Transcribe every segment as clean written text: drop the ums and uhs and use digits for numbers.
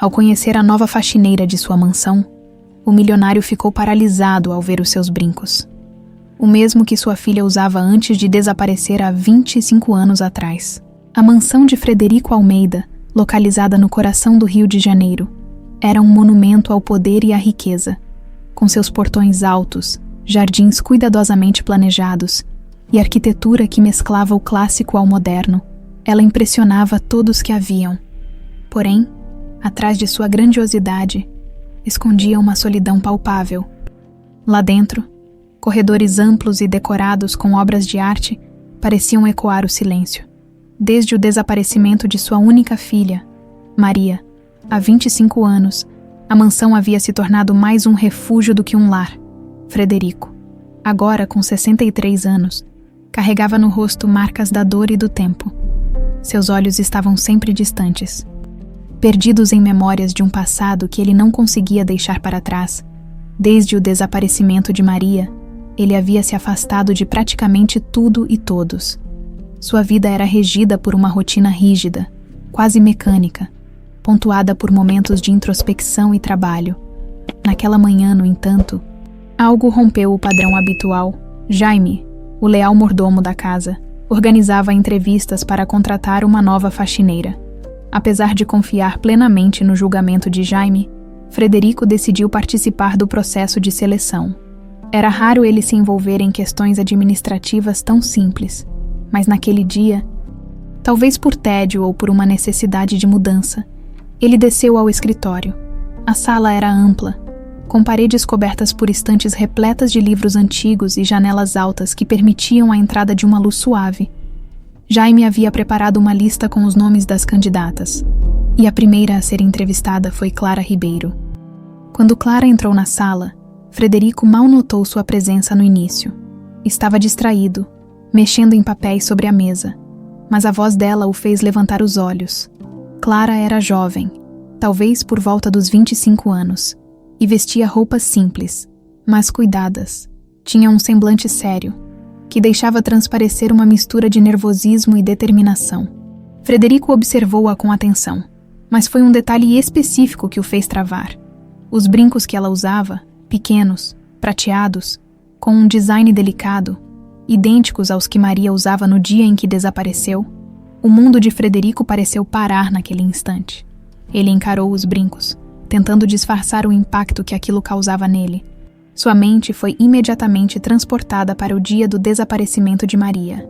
Ao conhecer a nova faxineira de sua mansão, o milionário ficou paralisado ao ver os seus brincos. O mesmo que sua filha usava antes de desaparecer há 25 anos atrás. A mansão de Frederico Almeida, localizada no coração do Rio de Janeiro, era um monumento ao poder e à riqueza, com seus portões altos, jardins cuidadosamente planejados e arquitetura que mesclava o clássico ao moderno. Ela impressionava todos que a viam. Porém, atrás de sua grandiosidade, escondia uma solidão palpável. Lá dentro, corredores amplos e decorados com obras de arte pareciam ecoar o silêncio. Desde o desaparecimento de sua única filha, Maria, há 25 anos, a mansão havia se tornado mais um refúgio do que um lar. Frederico, agora com 63 anos, carregava no rosto marcas da dor e do tempo. Seus olhos estavam sempre distantes, perdidos em memórias de um passado que ele não conseguia deixar para trás. Desde o desaparecimento de Maria, ele havia se afastado de praticamente tudo e todos. Sua vida era regida por uma rotina rígida, quase mecânica, pontuada por momentos de introspecção e trabalho. Naquela manhã, no entanto, algo rompeu o padrão habitual. Jaime, o leal mordomo da casa, organizava entrevistas para contratar uma nova faxineira. Apesar de confiar plenamente no julgamento de Jaime, Frederico decidiu participar do processo de seleção. Era raro ele se envolver em questões administrativas tão simples, mas naquele dia, talvez por tédio ou por uma necessidade de mudança, ele desceu ao escritório. A sala era ampla, com paredes cobertas por estantes repletas de livros antigos e janelas altas que permitiam a entrada de uma luz suave. Jaime havia preparado uma lista com os nomes das candidatas, e a primeira a ser entrevistada foi Clara Ribeiro. Quando Clara entrou na sala, Frederico mal notou sua presença no início. Estava distraído, mexendo em papéis sobre a mesa, mas a voz dela o fez levantar os olhos. Clara era jovem, talvez por volta dos 25 anos, e vestia roupas simples, mas cuidadas. Tinha um semblante sério, que deixava transparecer uma mistura de nervosismo e determinação. Frederico observou-a com atenção, mas foi um detalhe específico que o fez travar. Os brincos que ela usava, pequenos, prateados, com um design delicado, idênticos aos que Maria usava no dia em que desapareceu, o mundo de Frederico pareceu parar naquele instante. Ele encarou os brincos, tentando disfarçar o impacto que aquilo causava nele. Sua mente foi imediatamente transportada para o dia do desaparecimento de Maria.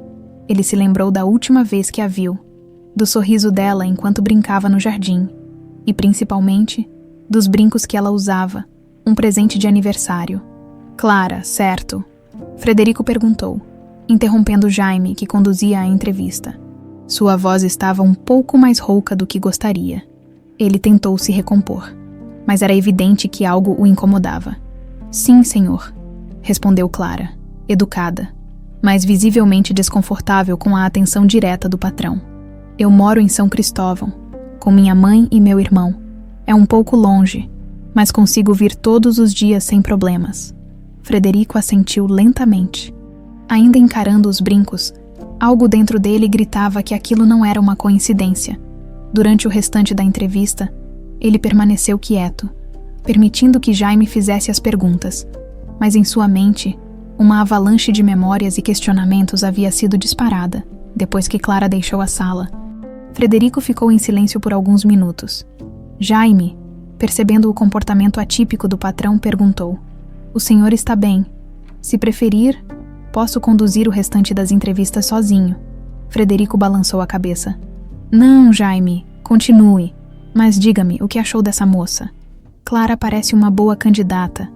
Ele se lembrou da última vez que a viu, do sorriso dela enquanto brincava no jardim, e principalmente dos brincos que ela usava, um presente de aniversário. Clara, certo? Frederico perguntou, interrompendo Jaime, que conduzia a entrevista. Sua voz estava um pouco mais rouca do que gostaria. Ele tentou se recompor, mas era evidente que algo o incomodava. Sim, senhor, respondeu Clara, educada, mas visivelmente desconfortável com a atenção direta do patrão. Eu moro em São Cristóvão, com minha mãe e meu irmão. É um pouco longe, mas consigo vir todos os dias sem problemas. Frederico assentiu lentamente. Ainda encarando os brincos, algo dentro dele gritava que aquilo não era uma coincidência. Durante o restante da entrevista, ele permaneceu quieto, permitindo que Jaime fizesse as perguntas, mas em sua mente, uma avalanche de memórias e questionamentos havia sido disparada, depois que Clara deixou a sala. Frederico ficou em silêncio por alguns minutos. Jaime, percebendo o comportamento atípico do patrão, perguntou: "O senhor está bem? Se preferir, posso conduzir o restante das entrevistas sozinho." Frederico balançou a cabeça. "Não, Jaime, continue. Mas diga-me, o que achou dessa moça? Clara parece uma boa candidata.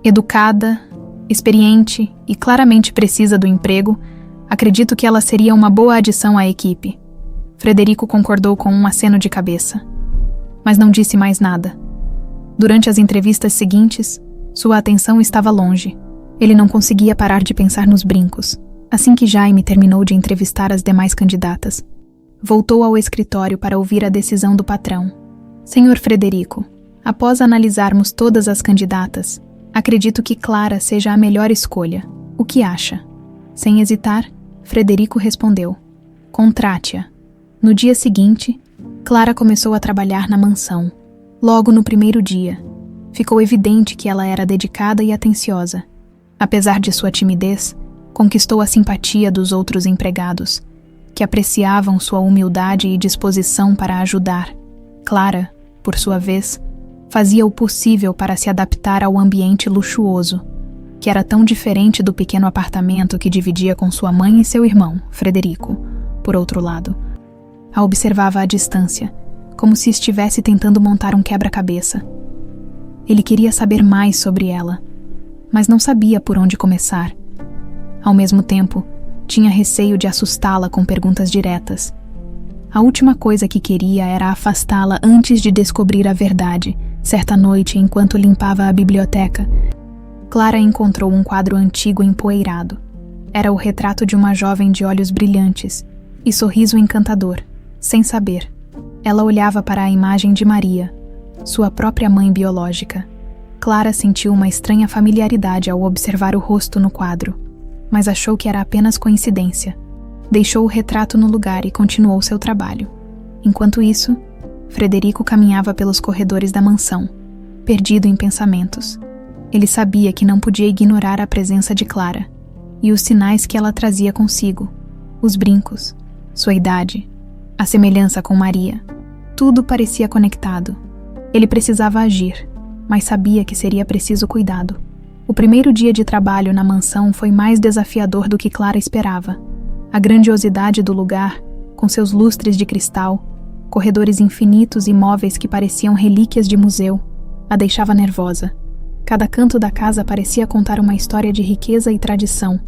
Educada, experiente e claramente precisa do emprego. Acredito que ela seria uma boa adição à equipe." Frederico concordou com um aceno de cabeça, mas não disse mais nada. Durante as entrevistas seguintes, sua atenção estava longe. Ele não conseguia parar de pensar nos brincos. Assim que Jaime terminou de entrevistar as demais candidatas, voltou ao escritório para ouvir a decisão do patrão. "Senhor Frederico, após analisarmos todas as candidatas, acredito que Clara seja a melhor escolha. O que acha?" Sem hesitar, Frederico respondeu: "Contrate-a." No dia seguinte, Clara começou a trabalhar na mansão. Logo no primeiro dia, ficou evidente que ela era dedicada e atenciosa. Apesar de sua timidez, conquistou a simpatia dos outros empregados, que apreciavam sua humildade e disposição para ajudar. Clara, por sua vez, fazia o possível para se adaptar ao ambiente luxuoso, que era tão diferente do pequeno apartamento que dividia com sua mãe e seu irmão, Frederico, por outro lado. A observava à distância, como se estivesse tentando montar um quebra-cabeça. Ele queria saber mais sobre ela, mas não sabia por onde começar. Ao mesmo tempo, tinha receio de assustá-la com perguntas diretas. A última coisa que queria era afastá-la antes de descobrir a verdade. Certa noite, enquanto limpava a biblioteca, Clara encontrou um quadro antigo empoeirado. Era o retrato de uma jovem de olhos brilhantes e sorriso encantador. Sem saber, ela olhava para a imagem de Maria, sua própria mãe biológica. Clara sentiu uma estranha familiaridade ao observar o rosto no quadro, mas achou que era apenas coincidência. Deixou o retrato no lugar e continuou seu trabalho. Enquanto isso, Frederico caminhava pelos corredores da mansão, perdido em pensamentos. Ele sabia que não podia ignorar a presença de Clara e os sinais que ela trazia consigo, os brincos, sua idade, a semelhança com Maria. Tudo parecia conectado. Ele precisava agir, mas sabia que seria preciso cuidado. O primeiro dia de trabalho na mansão foi mais desafiador do que Clara esperava. A grandiosidade do lugar, com seus lustres de cristal, corredores infinitos e móveis que pareciam relíquias de museu, a deixava nervosa. Cada canto da casa parecia contar uma história de riqueza e tradição.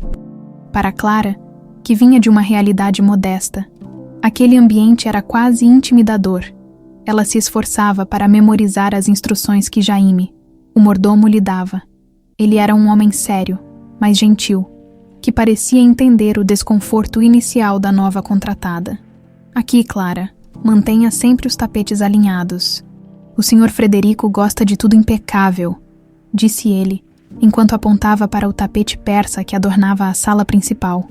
Para Clara, que vinha de uma realidade modesta, aquele ambiente era quase intimidador. Ela se esforçava para memorizar as instruções que Jaime, o mordomo, lhe dava. Ele era um homem sério, mas gentil, que parecia entender o desconforto inicial da nova contratada. Aqui, Clara, mantenha sempre os tapetes alinhados. O Sr. Frederico gosta de tudo impecável, disse ele, enquanto apontava para o tapete persa que adornava a sala principal.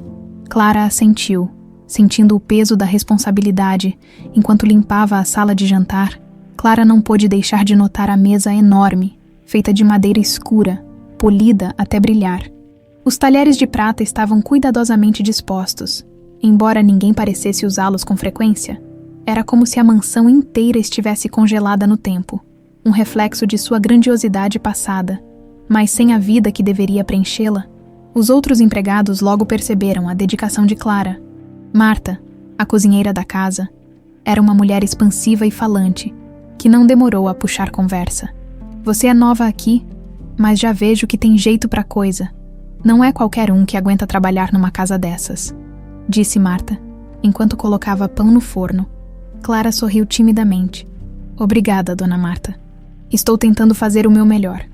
Clara assentiu, sentindo o peso da responsabilidade. Enquanto limpava a sala de jantar, Clara não pôde deixar de notar a mesa enorme, feita de madeira escura, polida até brilhar. Os talheres de prata estavam cuidadosamente dispostos. Embora ninguém parecesse usá-los com frequência, era como se a mansão inteira estivesse congelada no tempo, um reflexo de sua grandiosidade passada, mas sem a vida que deveria preenchê-la. Os outros empregados logo perceberam a dedicação de Clara. Marta, a cozinheira da casa, era uma mulher expansiva e falante, que não demorou a puxar conversa. Você é nova aqui, mas já vejo que tem jeito pra coisa. Não é qualquer um que aguenta trabalhar numa casa dessas, disse Marta, enquanto colocava pão no forno. Clara sorriu timidamente. Obrigada, dona Marta. Estou tentando fazer o meu melhor.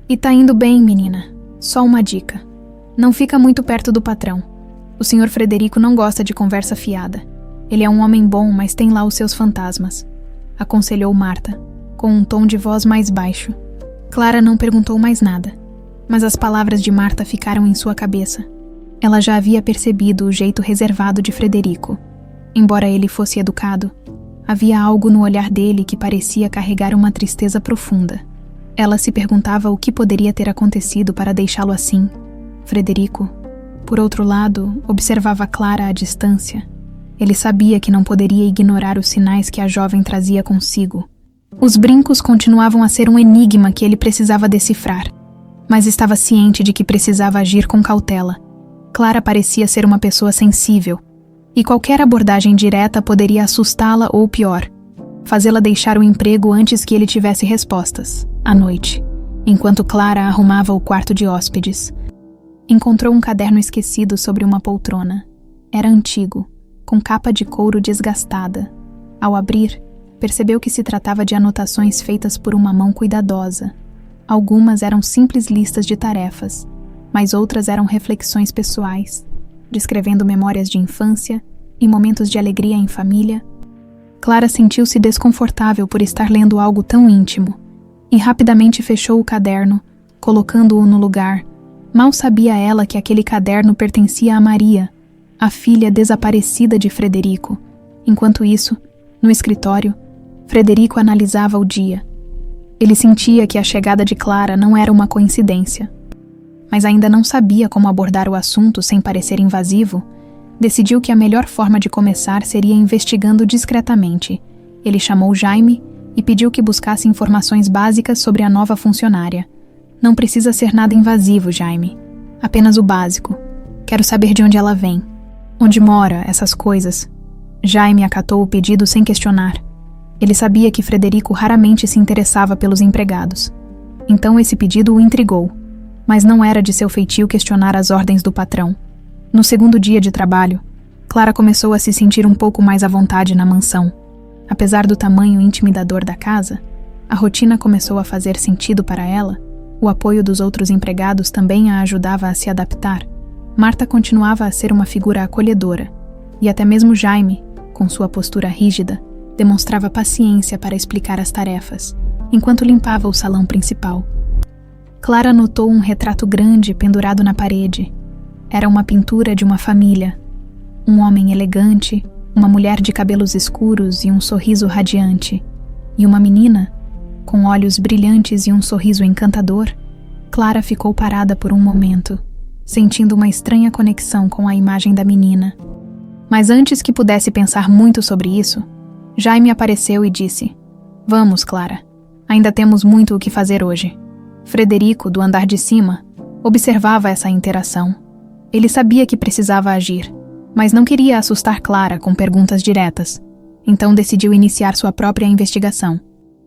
E tá indo bem, menina. Só uma dica. Não fica muito perto do patrão. O Sr. Frederico não gosta de conversa fiada. Ele é um homem bom, mas tem lá os seus fantasmas, aconselhou Marta, com um tom de voz mais baixo. Clara não perguntou mais nada, mas as palavras de Marta ficaram em sua cabeça. Ela já havia percebido o jeito reservado de Frederico. Embora ele fosse educado, havia algo no olhar dele que parecia carregar uma tristeza profunda. Ela se perguntava o que poderia ter acontecido para deixá-lo assim. Frederico, por outro lado, observava Clara à distância. Ele sabia que não poderia ignorar os sinais que a jovem trazia consigo. Os brincos continuavam a ser um enigma que ele precisava decifrar, mas estava ciente de que precisava agir com cautela. Clara parecia ser uma pessoa sensível, e qualquer abordagem direta poderia assustá-la ou, pior, fazê-la deixar o emprego antes que ele tivesse respostas. À noite, enquanto Clara arrumava o quarto de hóspedes, encontrou um caderno esquecido sobre uma poltrona. Era antigo, com capa de couro desgastada. Ao abrir, percebeu que se tratava de anotações feitas por uma mão cuidadosa. Algumas eram simples listas de tarefas, mas outras eram reflexões pessoais, descrevendo memórias de infância e momentos de alegria em família. Clara sentiu-se desconfortável por estar lendo algo tão íntimo, e rapidamente fechou o caderno, colocando-o no lugar. Mal sabia ela que aquele caderno pertencia a Maria, a filha desaparecida de Frederico. Enquanto isso, no escritório, Frederico analisava o dia. Ele sentia que a chegada de Clara não era uma coincidência, mas ainda não sabia como abordar o assunto sem parecer invasivo. Decidiu que a melhor forma de começar seria investigando discretamente. Ele chamou Jaime e pediu que buscasse informações básicas sobre a nova funcionária. Não precisa ser nada invasivo, Jaime. Apenas o básico. Quero saber de onde ela vem. Onde mora, essas coisas. Jaime acatou o pedido sem questionar. Ele sabia que Frederico raramente se interessava pelos empregados. Então esse pedido o intrigou. Mas não era de seu feitio questionar as ordens do patrão. No segundo dia de trabalho, Clara começou a se sentir um pouco mais à vontade na mansão. Apesar do tamanho intimidador da casa, a rotina começou a fazer sentido para ela. O apoio dos outros empregados também a ajudava a se adaptar. Marta continuava a ser uma figura acolhedora, e até mesmo Jaime, com sua postura rígida, demonstrava paciência para explicar as tarefas, enquanto limpava o salão principal. Clara notou um retrato grande pendurado na parede. Era uma pintura de uma família. Um homem elegante, uma mulher de cabelos escuros e um sorriso radiante, e uma menina, com olhos brilhantes e um sorriso encantador. Clara ficou parada por um momento, sentindo uma estranha conexão com a imagem da menina. Mas antes que pudesse pensar muito sobre isso, Jaime apareceu e disse: "Vamos, Clara. Ainda temos muito o que fazer hoje." Frederico, do andar de cima, observava essa interação. Ele sabia que precisava agir, mas não queria assustar Clara com perguntas diretas. Então decidiu iniciar sua própria investigação.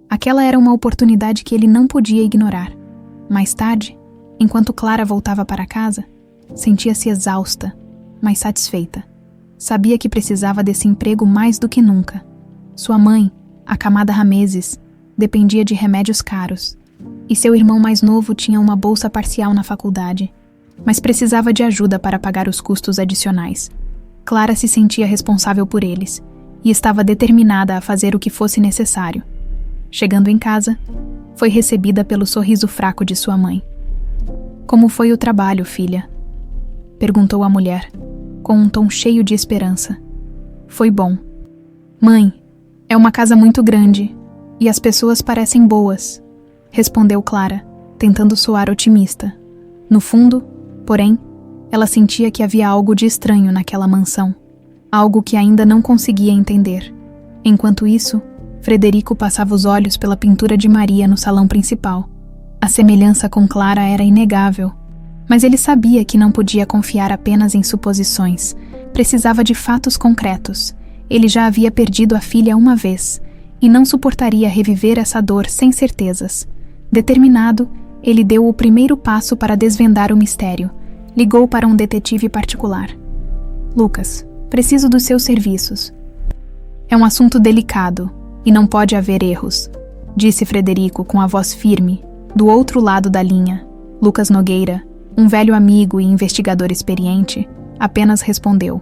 Aquela era uma oportunidade que ele não podia ignorar. Mais tarde, enquanto Clara voltava para casa, sentia-se exausta, mas satisfeita. Sabia que precisava desse emprego mais do que nunca. Sua mãe, acamada há meses, dependia de remédios caros, e seu irmão mais novo tinha uma bolsa parcial na faculdade, mas precisava de ajuda para pagar os custos adicionais. Clara se sentia responsável por eles, e estava determinada a fazer o que fosse necessário. Chegando em casa, foi recebida pelo sorriso fraco de sua mãe. "Como foi o trabalho, filha?" perguntou a mulher, com um tom cheio de esperança. "Foi bom." "Mãe, é uma casa muito grande, e as pessoas parecem boas", respondeu Clara, tentando soar otimista. No fundo, porém, ela sentia que havia algo de estranho naquela mansão, algo que ainda não conseguia entender. Enquanto isso, Frederico passava os olhos pela pintura de Maria no salão principal. A semelhança com Clara era inegável, mas ele sabia que não podia confiar apenas em suposições. Precisava de fatos concretos. Ele já havia perdido a filha uma vez, e não suportaria reviver essa dor sem certezas. Determinado, ele deu o primeiro passo para desvendar o mistério. Ligou para um detetive particular. "Lucas, preciso dos seus serviços." "É um assunto delicado, e não pode haver erros", disse Frederico com a voz firme, do outro lado da linha. Lucas Nogueira, um velho amigo e investigador experiente, apenas respondeu: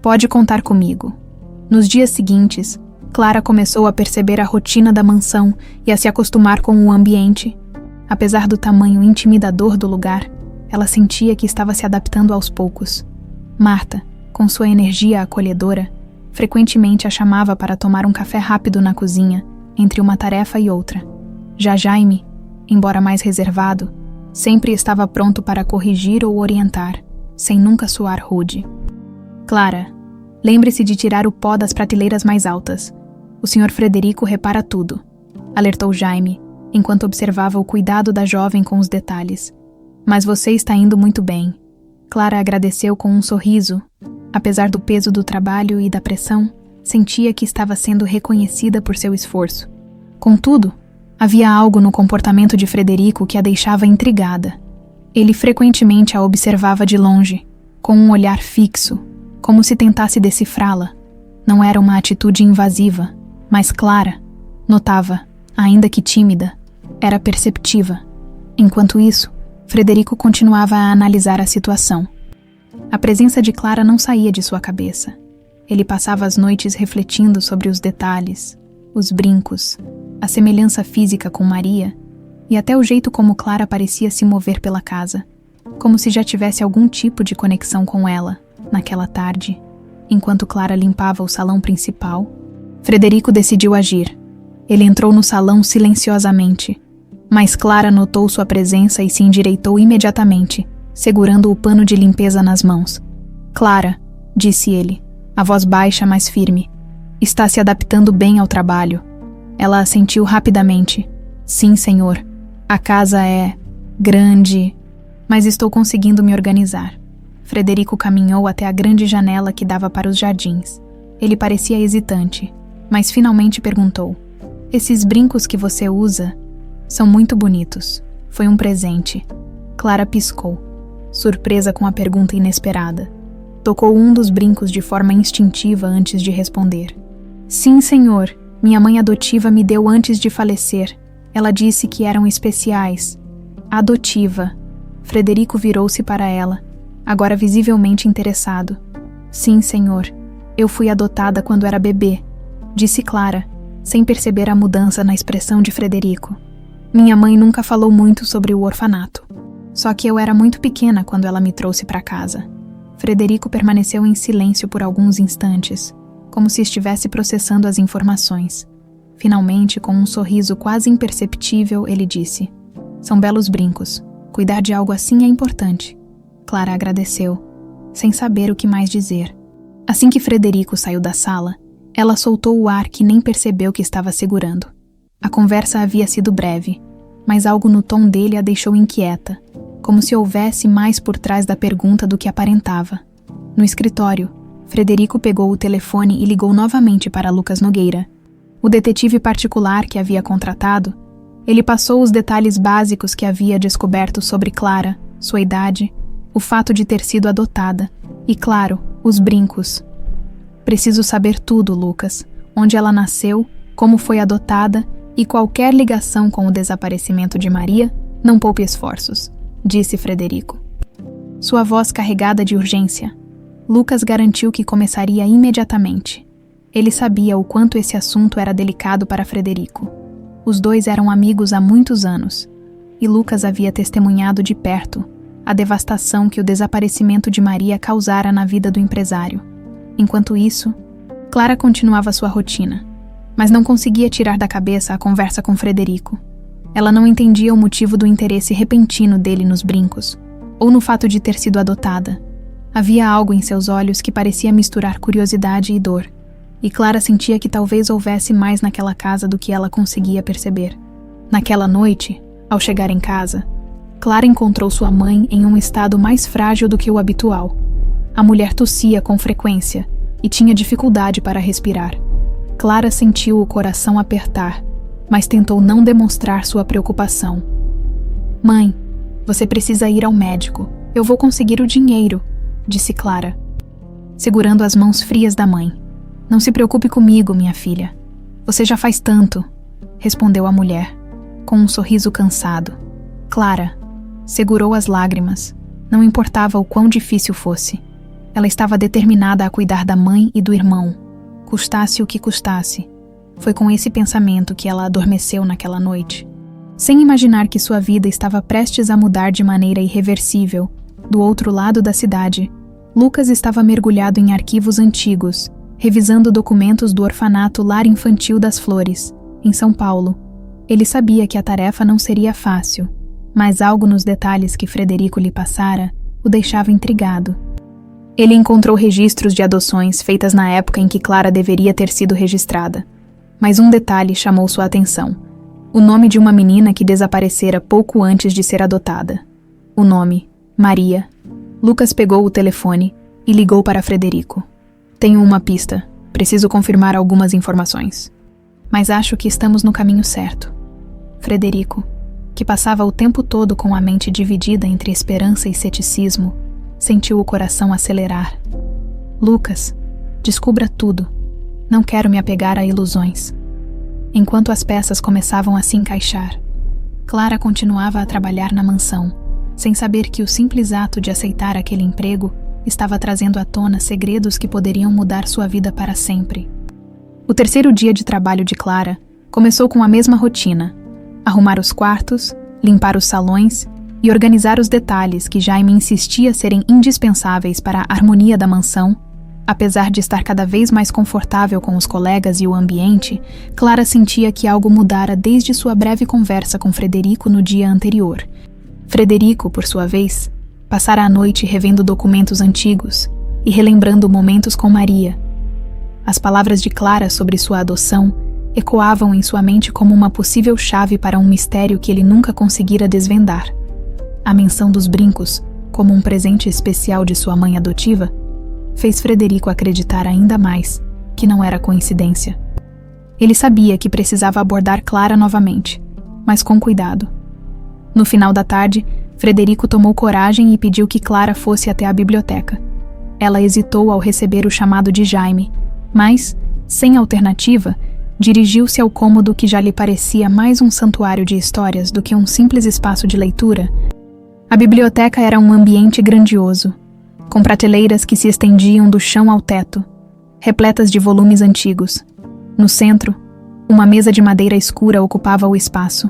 "Pode contar comigo." Nos dias seguintes, Clara começou a perceber a rotina da mansão e a se acostumar com o ambiente. Apesar do tamanho intimidador do lugar, ela sentia que estava se adaptando aos poucos. Marta, com sua energia acolhedora, frequentemente a chamava para tomar um café rápido na cozinha, entre uma tarefa e outra. Já Jaime, embora mais reservado, sempre estava pronto para corrigir ou orientar, sem nunca soar rude. "Clara, lembre-se de tirar o pó das prateleiras mais altas. O Sr. Frederico repara tudo", alertou Jaime, enquanto observava o cuidado da jovem com os detalhes. "Mas você está indo muito bem." Clara agradeceu com um sorriso. Apesar do peso do trabalho e da pressão, sentia que estava sendo reconhecida por seu esforço. Contudo, havia algo no comportamento de Frederico que a deixava intrigada. Ele frequentemente a observava de longe, com um olhar fixo, como se tentasse decifrá-la. Não era uma atitude invasiva, mas Clara notava, ainda que tímida, era perceptiva. Enquanto isso, Frederico continuava a analisar a situação. A presença de Clara não saía de sua cabeça. Ele passava as noites refletindo sobre os detalhes, os brincos, a semelhança física com Maria e até o jeito como Clara parecia se mover pela casa, como se já tivesse algum tipo de conexão com ela, naquela tarde. Enquanto Clara limpava o salão principal, Frederico decidiu agir. Ele entrou no salão silenciosamente, Mas Clara notou sua presença e se endireitou imediatamente, segurando o pano de limpeza nas mãos. Clara, disse ele, a voz baixa, mas firme. Está se adaptando bem ao trabalho. Ela assentiu rapidamente. Sim, senhor. A casa é grande, mas estou conseguindo me organizar. Frederico caminhou até a grande janela que dava para os jardins. Ele parecia hesitante, mas finalmente perguntou: esses brincos que você usa são muito bonitos. Foi um presente. Clara piscou, surpresa com a pergunta inesperada. Tocou um dos brincos de forma instintiva antes de responder. Sim, senhor. Minha mãe adotiva me deu antes de falecer. Ela disse que eram especiais. Adotiva. Frederico virou-se para ela, agora visivelmente interessado. Sim, senhor. Eu fui adotada quando era bebê, disse Clara, sem perceber a mudança na expressão de Frederico. Minha mãe nunca falou muito sobre o orfanato. Só que eu era muito pequena quando ela me trouxe para casa. Frederico permaneceu em silêncio por alguns instantes, como se estivesse processando as informações. Finalmente, com um sorriso quase imperceptível, ele disse: são belos brincos. Cuidar de algo assim é importante. Clara agradeceu, sem saber o que mais dizer. Assim que Frederico saiu da sala, ela soltou o ar que nem percebeu que estava segurando. A conversa havia sido breve, mas algo no tom dele a deixou inquieta, como se houvesse mais por trás da pergunta do que aparentava. No escritório, Frederico pegou o telefone e ligou novamente para Lucas Nogueira. O detetive particular que havia contratado, ele passou os detalhes básicos que havia descoberto sobre Clara, sua idade, o fato de ter sido adotada e, claro, os brincos. Preciso saber tudo, Lucas. Onde ela nasceu, como foi adotada e qualquer ligação com o desaparecimento de Maria, não poupe esforços, disse Frederico. Sua voz carregada de urgência. Lucas garantiu que começaria imediatamente. Ele sabia o quanto esse assunto era delicado para Frederico. Os dois eram amigos há muitos anos, e Lucas havia testemunhado de perto a devastação que o desaparecimento de Maria causara na vida do empresário. Enquanto isso, Clara continuava sua rotina, mas não conseguia tirar da cabeça a conversa com Frederico. Ela não entendia o motivo do interesse repentino dele nos brincos, ou no fato de ter sido adotada. Havia algo em seus olhos que parecia misturar curiosidade e dor, e Clara sentia que talvez houvesse mais naquela casa do que ela conseguia perceber. Naquela noite, ao chegar em casa, Clara encontrou sua mãe em um estado mais frágil do que o habitual. A mulher tossia com frequência e tinha dificuldade para respirar. Clara sentiu o coração apertar, mas tentou não demonstrar sua preocupação. Mãe, você precisa ir ao médico. Eu vou conseguir o dinheiro, disse Clara, segurando as mãos frias da mãe. Não se preocupe comigo, minha filha. Você já faz tanto, respondeu a mulher, com um sorriso cansado. Clara segurou as lágrimas. Não importava o quão difícil fosse. Ela estava determinada a cuidar da mãe e do irmão, custasse o que custasse. Foi com esse pensamento que ela adormeceu naquela noite. Sem imaginar que sua vida estava prestes a mudar de maneira irreversível, do outro lado da cidade, Lucas estava mergulhado em arquivos antigos, revisando documentos do orfanato Lar Infantil das Flores, em São Paulo. Ele sabia que a tarefa não seria fácil, mas algo nos detalhes que Frederico lhe passara o deixava intrigado. Ele encontrou registros de adoções feitas na época em que Clara deveria ter sido registrada. Mas um detalhe chamou sua atenção: o nome de uma menina que desaparecera pouco antes de ser adotada. O nome, Maria. Lucas pegou o telefone e ligou para Frederico. Tenho uma pista. Preciso confirmar algumas informações. Mas acho que estamos no caminho certo. Frederico, que passava o tempo todo com a mente dividida entre esperança e ceticismo, sentiu o coração acelerar. Lucas, descubra tudo. Não quero me apegar a ilusões. Enquanto as peças começavam a se encaixar, Clara continuava a trabalhar na mansão, sem saber que o simples ato de aceitar aquele emprego estava trazendo à tona segredos que poderiam mudar sua vida para sempre. O terceiro dia de trabalho de Clara começou com a mesma rotina: arrumar os quartos, limpar os salões e organizar os detalhes que Jaime insistia serem indispensáveis para a harmonia da mansão, Apesar de estar cada vez mais confortável com os colegas e o ambiente, Clara sentia que algo mudara desde sua breve conversa com Frederico no dia anterior. Frederico, por sua vez, passara a noite revendo documentos antigos e relembrando momentos com Maria. As palavras de Clara sobre sua adoção ecoavam em sua mente como uma possível chave para um mistério que ele nunca conseguira desvendar. A menção dos brincos, como um presente especial de sua mãe adotiva, fez Frederico acreditar ainda mais que não era coincidência. Ele sabia que precisava abordar Clara novamente, mas com cuidado. No final da tarde, Frederico tomou coragem e pediu que Clara fosse até a biblioteca. Ela hesitou ao receber o chamado de Jaime, mas, sem alternativa, dirigiu-se ao cômodo que já lhe parecia mais um santuário de histórias do que um simples espaço de leitura. A biblioteca era um ambiente grandioso, com prateleiras que se estendiam do chão ao teto, repletas de volumes antigos. No centro, uma mesa de madeira escura ocupava o espaço,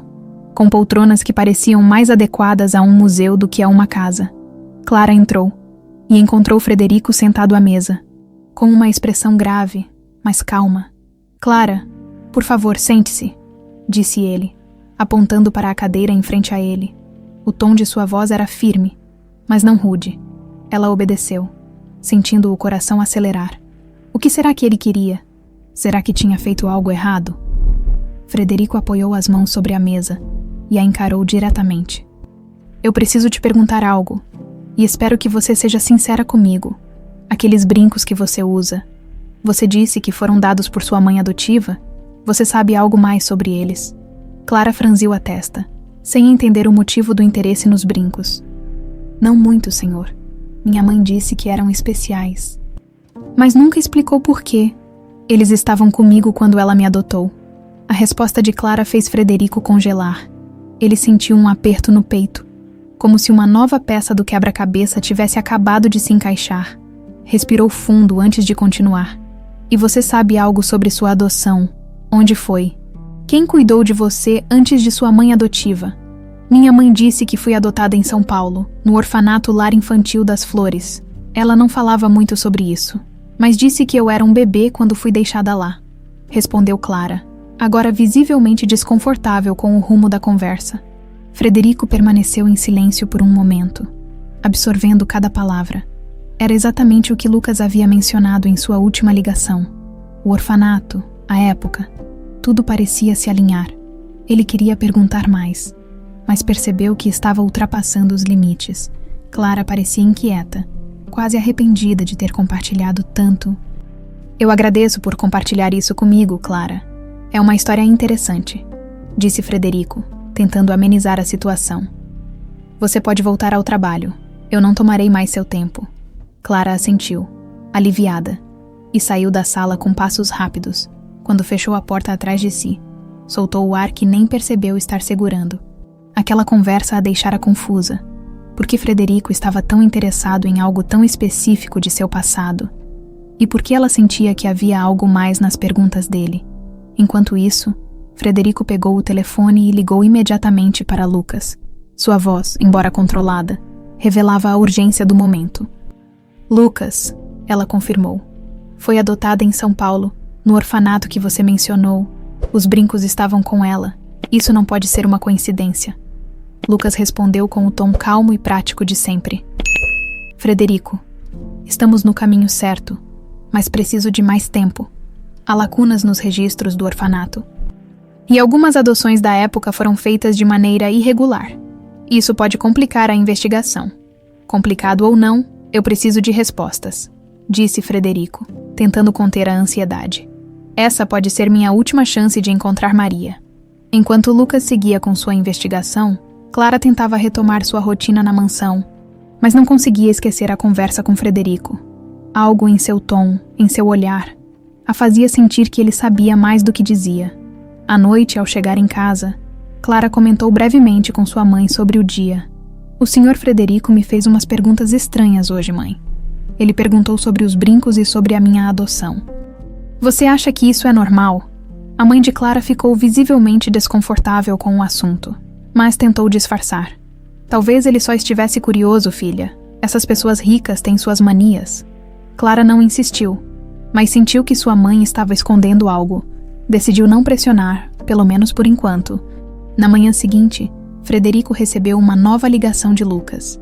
com poltronas que pareciam mais adequadas a um museu do que a uma casa. Clara entrou e encontrou Frederico sentado à mesa, com uma expressão grave, mas calma. "Clara, por favor, sente-se", disse ele, apontando para a cadeira em frente a ele. O tom de sua voz era firme, mas não rude. Ela obedeceu, sentindo o coração acelerar. O que será que ele queria? Será que tinha feito algo errado? Frederico apoiou as mãos sobre a mesa e a encarou diretamente. "Eu preciso te perguntar algo, e espero que você seja sincera comigo. Aqueles brincos que você usa, você disse que foram dados por sua mãe adotiva? Você sabe algo mais sobre eles?" Clara franziu a testa, sem entender o motivo do interesse nos brincos. "Não muito, senhor. Minha mãe disse que eram especiais. Mas nunca explicou por quê. Eles estavam comigo quando ela me adotou." A resposta de Clara fez Frederico congelar. Ele sentiu um aperto no peito, como se uma nova peça do quebra-cabeça tivesse acabado de se encaixar. Respirou fundo antes de continuar. "E você sabe algo sobre sua adoção? Onde foi? Quem cuidou de você antes de sua mãe adotiva?" "Minha mãe disse que fui adotada em São Paulo, no orfanato Lar Infantil das Flores. Ela não falava muito sobre isso, mas disse que eu era um bebê quando fui deixada lá", respondeu Clara, agora visivelmente desconfortável com o rumo da conversa. Frederico permaneceu em silêncio por um momento, absorvendo cada palavra. Era exatamente o que Lucas havia mencionado em sua última ligação. O orfanato, a época, tudo parecia se alinhar. Ele queria perguntar mais, mas percebeu que estava ultrapassando os limites. Clara parecia inquieta, quase arrependida de ter compartilhado tanto. "Eu agradeço por compartilhar isso comigo, Clara. É uma história interessante", disse Frederico, tentando amenizar a situação. "Você pode voltar ao trabalho. Eu não tomarei mais seu tempo." Clara assentiu, aliviada, e saiu da sala com passos rápidos. Quando fechou a porta atrás de si, soltou o ar que nem percebeu estar segurando. Aquela conversa a deixara confusa. Por que Frederico estava tão interessado em algo tão específico de seu passado? E por que ela sentia que havia algo mais nas perguntas dele? Enquanto isso, Frederico pegou o telefone e ligou imediatamente para Lucas. Sua voz, embora controlada, revelava a urgência do momento. "Lucas", ela confirmou. "Foi adotada em São Paulo, no orfanato que você mencionou. Os brincos estavam com ela. Isso não pode ser uma coincidência." Lucas respondeu com o tom calmo e prático de sempre. "Frederico, estamos no caminho certo, mas preciso de mais tempo. Há lacunas nos registros do orfanato. E algumas adoções da época foram feitas de maneira irregular. Isso pode complicar a investigação. Complicado ou não, eu preciso de respostas", disse Frederico, tentando conter a ansiedade. "Essa pode ser minha última chance de encontrar Maria." Enquanto Lucas seguia com sua investigação, Clara tentava retomar sua rotina na mansão, mas não conseguia esquecer a conversa com Frederico. Algo em seu tom, em seu olhar, a fazia sentir que ele sabia mais do que dizia. À noite, ao chegar em casa, Clara comentou brevemente com sua mãe sobre o dia. "O Sr. Frederico me fez umas perguntas estranhas hoje, mãe. Ele perguntou sobre os brincos e sobre a minha adoção. Você acha que isso é normal?" A mãe de Clara ficou visivelmente desconfortável com o assunto, mas tentou disfarçar. "Talvez ele só estivesse curioso, filha. Essas pessoas ricas têm suas manias." Clara não insistiu, mas sentiu que sua mãe estava escondendo algo. Decidiu não pressionar, pelo menos por enquanto. Na manhã seguinte, Frederico recebeu uma nova ligação de Lucas.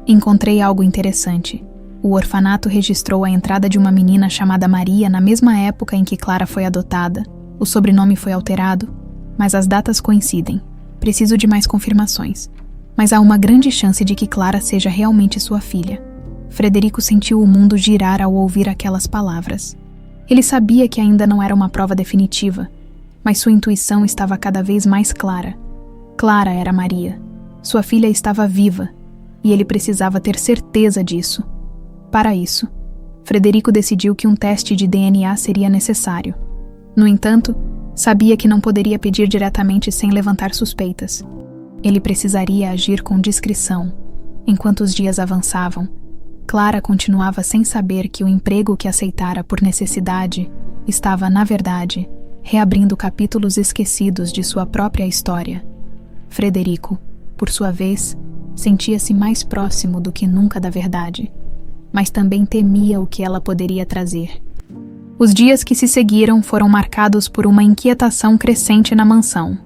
Encontrei algo interessante. O orfanato registrou a entrada de uma menina chamada Maria na mesma época em que Clara foi adotada. O sobrenome foi alterado, mas as datas coincidem. Preciso de mais confirmações. Mas há uma grande chance de que Clara seja realmente sua filha. Frederico sentiu o mundo girar ao ouvir aquelas palavras. Ele sabia que ainda não era uma prova definitiva, mas sua intuição estava cada vez mais clara. Clara era Maria. Sua filha estava viva, e ele precisava ter certeza disso. Para isso, Frederico decidiu que um teste de DNA seria necessário. No entanto, sabia que não poderia pedir diretamente sem levantar suspeitas. Ele precisaria agir com discrição. Enquanto os dias avançavam, Clara continuava sem saber que o emprego que aceitara por necessidade estava, na verdade, reabrindo capítulos esquecidos de sua própria história. Frederico, por sua vez, sentia-se mais próximo do que nunca da verdade, mas também temia o que ela poderia trazer. Os dias que se seguiram foram marcados por uma inquietação crescente na mansão.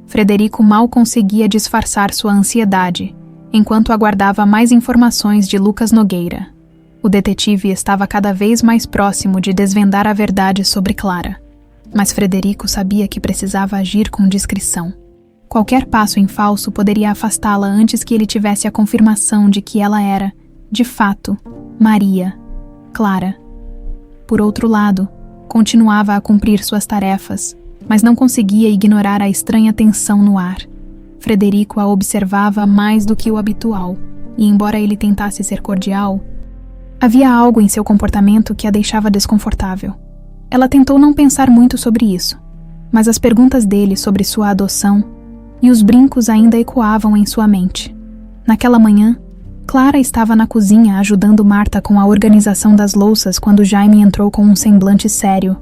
Frederico mal conseguia disfarçar sua ansiedade, enquanto aguardava mais informações de Lucas Nogueira. O detetive estava cada vez mais próximo de desvendar a verdade sobre Clara, mas Frederico sabia que precisava agir com discrição. Qualquer passo em falso poderia afastá-la antes que ele tivesse a confirmação de que ela era, de fato, Maria, Clara. Por outro lado, continuava a cumprir suas tarefas, mas não conseguia ignorar a estranha tensão no ar. Frederico a observava mais do que o habitual, e embora ele tentasse ser cordial, havia algo em seu comportamento que a deixava desconfortável. Ela tentou não pensar muito sobre isso, mas as perguntas dele sobre sua adoção e os brincos ainda ecoavam em sua mente. Naquela manhã, Clara estava na cozinha ajudando Marta com a organização das louças quando Jaime entrou com um semblante sério.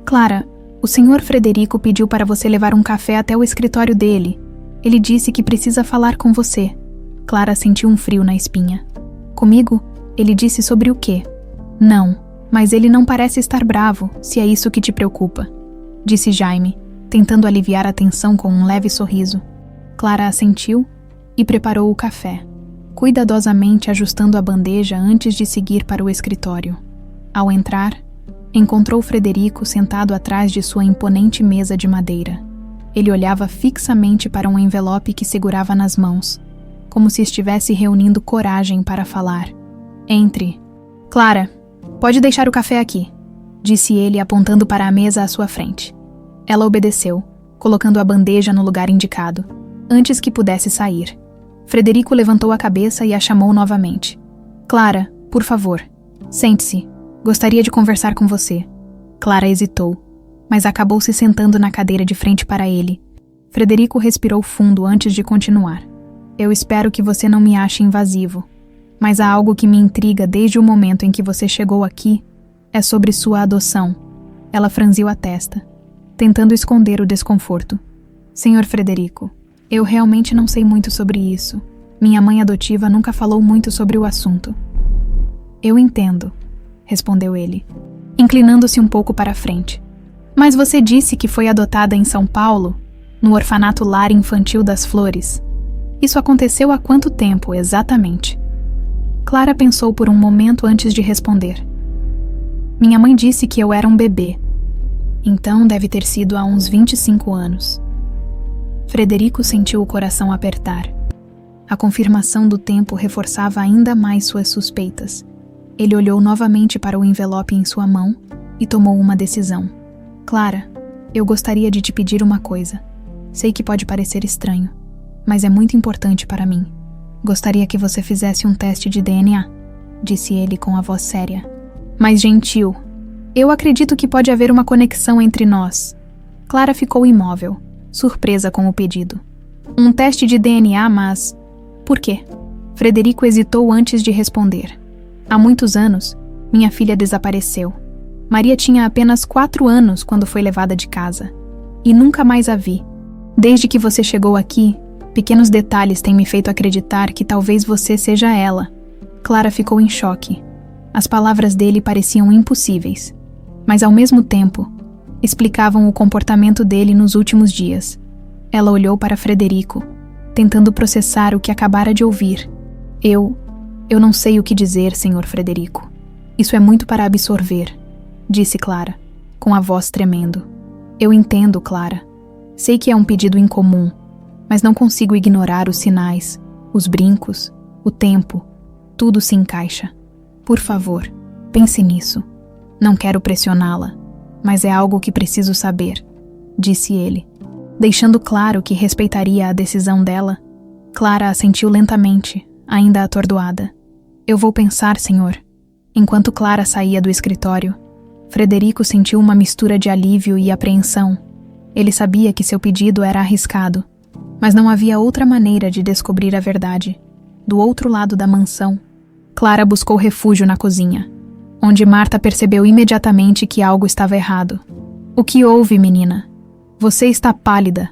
"Clara, o senhor Frederico pediu para você levar um café até o escritório dele. Ele disse que precisa falar com você." Clara sentiu um frio na espinha. "Comigo? Ele disse sobre o quê?" "Não, mas ele não parece estar bravo, se é isso que te preocupa", disse Jaime, tentando aliviar a tensão com um leve sorriso. Clara assentiu e preparou o café, cuidadosamente ajustando a bandeja antes de seguir para o escritório. Ao entrar, encontrou Frederico sentado atrás de sua imponente mesa de madeira. Ele olhava fixamente para um envelope que segurava nas mãos, como se estivesse reunindo coragem para falar. "Entre." "Clara, pode deixar o café aqui", disse ele apontando para a mesa à sua frente. Ela obedeceu, colocando a bandeja no lugar indicado, antes que pudesse sair. Frederico levantou a cabeça e a chamou novamente. "Clara, por favor, sente-se. Gostaria de conversar com você." Clara hesitou, mas acabou se sentando na cadeira de frente para ele. Frederico respirou fundo antes de continuar. "Eu espero que você não me ache invasivo, mas há algo que me intriga desde o momento em que você chegou aqui. É sobre sua adoção." Ela franziu a testa, tentando esconder o desconforto. "Senhor Frederico, eu realmente não sei muito sobre isso. Minha mãe adotiva nunca falou muito sobre o assunto." "Eu entendo", respondeu ele, inclinando-se um pouco para a frente. "Mas você disse que foi adotada em São Paulo, no orfanato Lar Infantil das Flores. Isso aconteceu há quanto tempo, exatamente?" Clara pensou por um momento antes de responder. "Minha mãe disse que eu era um bebê. Então deve ter sido há uns 25 anos. Frederico sentiu o coração apertar. A confirmação do tempo reforçava ainda mais suas suspeitas. Ele olhou novamente para o envelope em sua mão e tomou uma decisão. "Clara, eu gostaria de te pedir uma coisa. Sei que pode parecer estranho, mas é muito importante para mim. Gostaria que você fizesse um teste de DNA", disse ele com a voz séria, mas gentil. "Eu acredito que pode haver uma conexão entre nós." Clara ficou imóvel, surpresa com o pedido. "Um teste de DNA, mas... por quê?" Frederico hesitou antes de responder. "Há muitos anos, minha filha desapareceu. Maria tinha apenas 4 anos quando foi levada de casa. E nunca mais a vi. Desde que você chegou aqui, pequenos detalhes têm me feito acreditar que talvez você seja ela." Clara ficou em choque. As palavras dele pareciam impossíveis, mas ao mesmo tempo, explicavam o comportamento dele nos últimos dias. Ela olhou para Frederico, tentando processar o que acabara de ouvir. Eu não sei o que dizer, Sr. Frederico. Isso é muito para absorver, disse Clara, com a voz tremendo. Eu entendo, Clara. Sei que é um pedido incomum, mas não consigo ignorar os sinais, os brincos, o tempo. Tudo se encaixa. Por favor, pense nisso. Não quero pressioná-la, mas é algo que preciso saber, disse ele. Deixando claro que respeitaria a decisão dela, Clara assentiu lentamente, ainda atordoada. Eu vou pensar, senhor. Enquanto Clara saía do escritório, Frederico sentiu uma mistura de alívio e apreensão. Ele sabia que seu pedido era arriscado, mas não havia outra maneira de descobrir a verdade. Do outro lado da mansão, Clara buscou refúgio na cozinha, onde Marta percebeu imediatamente que algo estava errado. O que houve, menina? Você está pálida,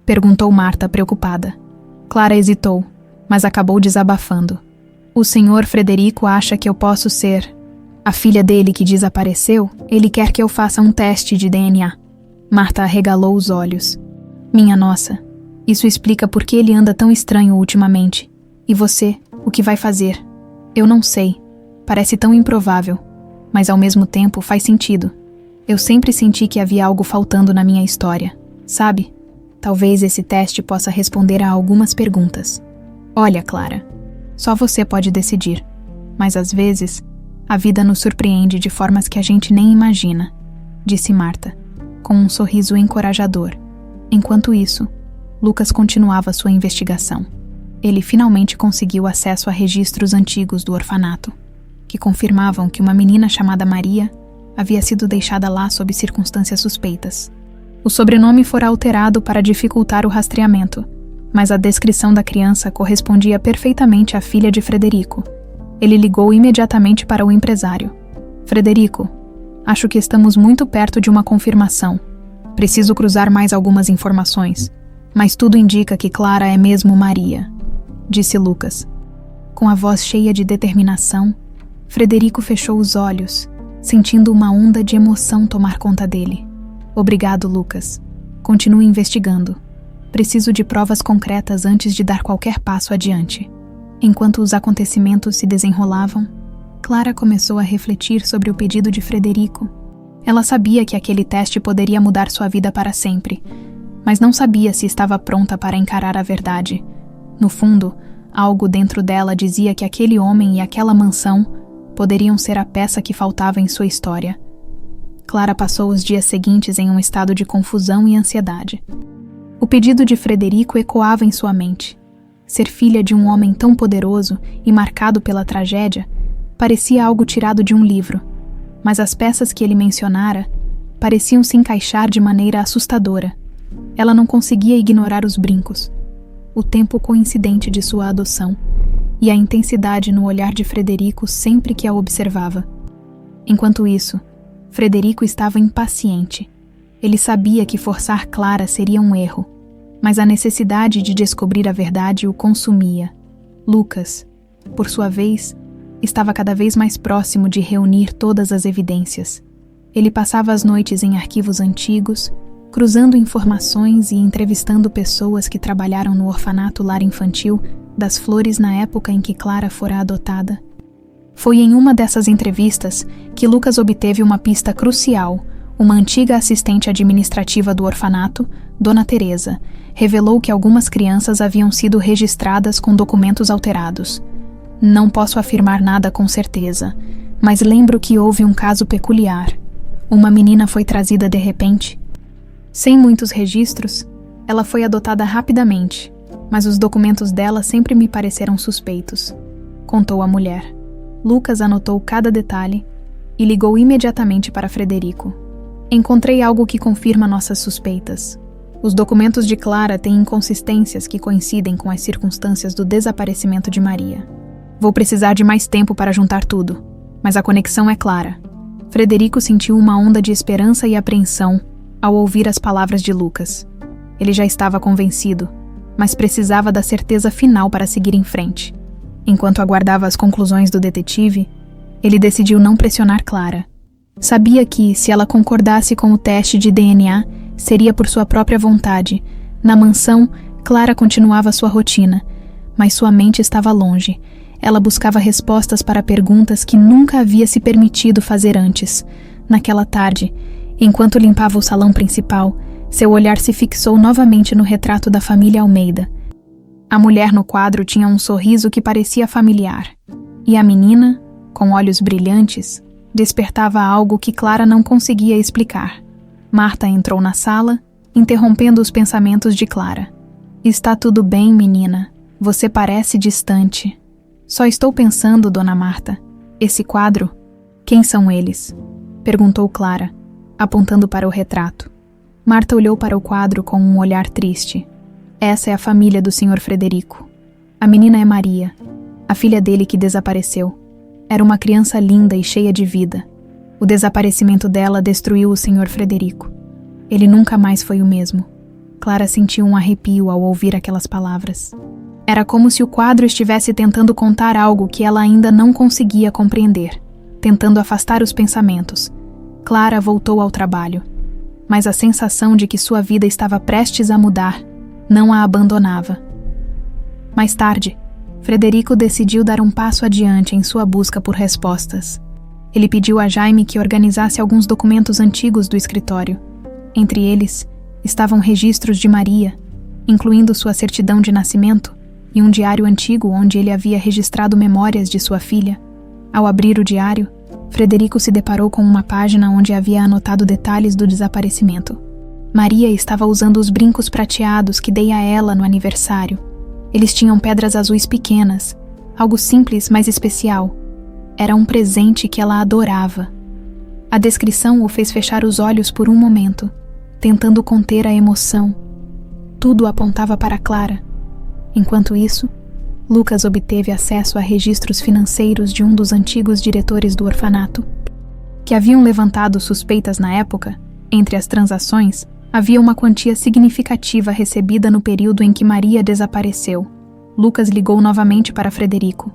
perguntou Marta, preocupada. Clara hesitou, mas acabou desabafando. O senhor Frederico acha que eu posso ser a filha dele que desapareceu? Ele quer que eu faça um teste de DNA. Marta arregalou os olhos. Minha nossa, isso explica por que ele anda tão estranho ultimamente. E você, o que vai fazer? Eu não sei. Parece tão improvável, mas ao mesmo tempo faz sentido. Eu sempre senti que havia algo faltando na minha história, sabe? Talvez esse teste possa responder a algumas perguntas. Olha, Clara, só você pode decidir, mas às vezes a vida nos surpreende de formas que a gente nem imagina, disse Marta, com um sorriso encorajador. Enquanto isso, Lucas continuava sua investigação. Ele finalmente conseguiu acesso a registros antigos do orfanato, que confirmavam que uma menina chamada Maria havia sido deixada lá sob circunstâncias suspeitas. O sobrenome fora alterado para dificultar o rastreamento, mas a descrição da criança correspondia perfeitamente à filha de Frederico. Ele ligou imediatamente para o empresário. Frederico, acho que estamos muito perto de uma confirmação. Preciso cruzar mais algumas informações, mas tudo indica que Clara é mesmo Maria, disse Lucas. Com a voz cheia de determinação, Frederico fechou os olhos, sentindo uma onda de emoção tomar conta dele. Obrigado, Lucas. Continue investigando. Preciso de provas concretas antes de dar qualquer passo adiante. Enquanto os acontecimentos se desenrolavam, Clara começou a refletir sobre o pedido de Frederico. Ela sabia que aquele teste poderia mudar sua vida para sempre, mas não sabia se estava pronta para encarar a verdade. No fundo, algo dentro dela dizia que aquele homem e aquela mansão poderiam ser a peça que faltava em sua história. Clara passou os dias seguintes em um estado de confusão e ansiedade. O pedido de Frederico ecoava em sua mente. Ser filha de um homem tão poderoso e marcado pela tragédia parecia algo tirado de um livro, mas as peças que ele mencionara pareciam se encaixar de maneira assustadora. Ela não conseguia ignorar os brincos, o tempo coincidente de sua adoção e a intensidade no olhar de Frederico sempre que a observava. Enquanto isso, Frederico estava impaciente. Ele sabia que forçar Clara seria um erro, mas a necessidade de descobrir a verdade o consumia. Lucas, por sua vez, estava cada vez mais próximo de reunir todas as evidências. Ele passava as noites em arquivos antigos, cruzando informações e entrevistando pessoas que trabalharam no orfanato lar infantil das Flores na época em que Clara fora adotada. Foi em uma dessas entrevistas que Lucas obteve uma pista crucial. Uma antiga assistente administrativa do orfanato, Dona Teresa, revelou que algumas crianças haviam sido registradas com documentos alterados. Não posso afirmar nada com certeza, mas lembro que houve um caso peculiar. Uma menina foi trazida de repente. Sem muitos registros, ela foi adotada rapidamente, mas os documentos dela sempre me pareceram suspeitos, contou a mulher. Lucas anotou cada detalhe e ligou imediatamente para Frederico. Encontrei algo que confirma nossas suspeitas. Os documentos de Clara têm inconsistências que coincidem com as circunstâncias do desaparecimento de Maria. Vou precisar de mais tempo para juntar tudo, mas a conexão é clara. Frederico sentiu uma onda de esperança e apreensão ao ouvir as palavras de Lucas. Ele já estava convencido, mas precisava da certeza final para seguir em frente. Enquanto aguardava as conclusões do detetive, Ele decidiu não pressionar Clara. Sabia que, se ela concordasse com o teste de DNA, seria por sua própria vontade. Na mansão, Clara continuava sua rotina, mas sua mente estava longe. Ela buscava respostas para perguntas que nunca havia se permitido fazer antes. Naquela tarde, enquanto limpava o salão principal, seu olhar se fixou novamente no retrato da família Almeida. A mulher no quadro tinha um sorriso que parecia familiar, e a menina, com olhos brilhantes, despertava algo que Clara não conseguia explicar. Marta entrou na sala, interrompendo os pensamentos de Clara. Está tudo bem, menina. Você parece distante. Só estou pensando, dona Marta. Esse quadro? Quem são eles? Perguntou Clara, apontando para o retrato. Marta olhou para o quadro com um olhar triste. Essa é a família do Sr. Frederico. A menina é Maria, a filha dele que desapareceu. Era uma criança linda e cheia de vida. O desaparecimento dela destruiu o Sr. Frederico. Ele nunca mais foi o mesmo. Clara sentiu um arrepio ao ouvir aquelas palavras. Era como se o quadro estivesse tentando contar algo que ela ainda não conseguia compreender, tentando afastar os pensamentos. Clara voltou ao trabalho, mas a sensação de que sua vida estava prestes a mudar não a abandonava. Mais tarde, Frederico decidiu dar um passo adiante em sua busca por respostas. Ele pediu a Jaime que organizasse alguns documentos antigos do escritório. Entre eles, estavam registros de Maria, incluindo sua certidão de nascimento e um diário antigo onde ele havia registrado memórias de sua filha. Ao abrir o diário, Frederico se deparou com uma página onde havia anotado detalhes do desaparecimento. Maria estava usando os brincos prateados que dei a ela no aniversário. Eles tinham pedras azuis pequenas, algo simples, mas especial. Era um presente que ela adorava. A descrição o fez fechar os olhos por um momento, tentando conter a emoção. Tudo apontava para Clara. Enquanto isso, Lucas obteve acesso a registros financeiros de um dos antigos diretores do orfanato, que haviam levantado suspeitas na época. Entre as transações, havia uma quantia significativa recebida no período em que Maria desapareceu. Lucas ligou novamente para Frederico.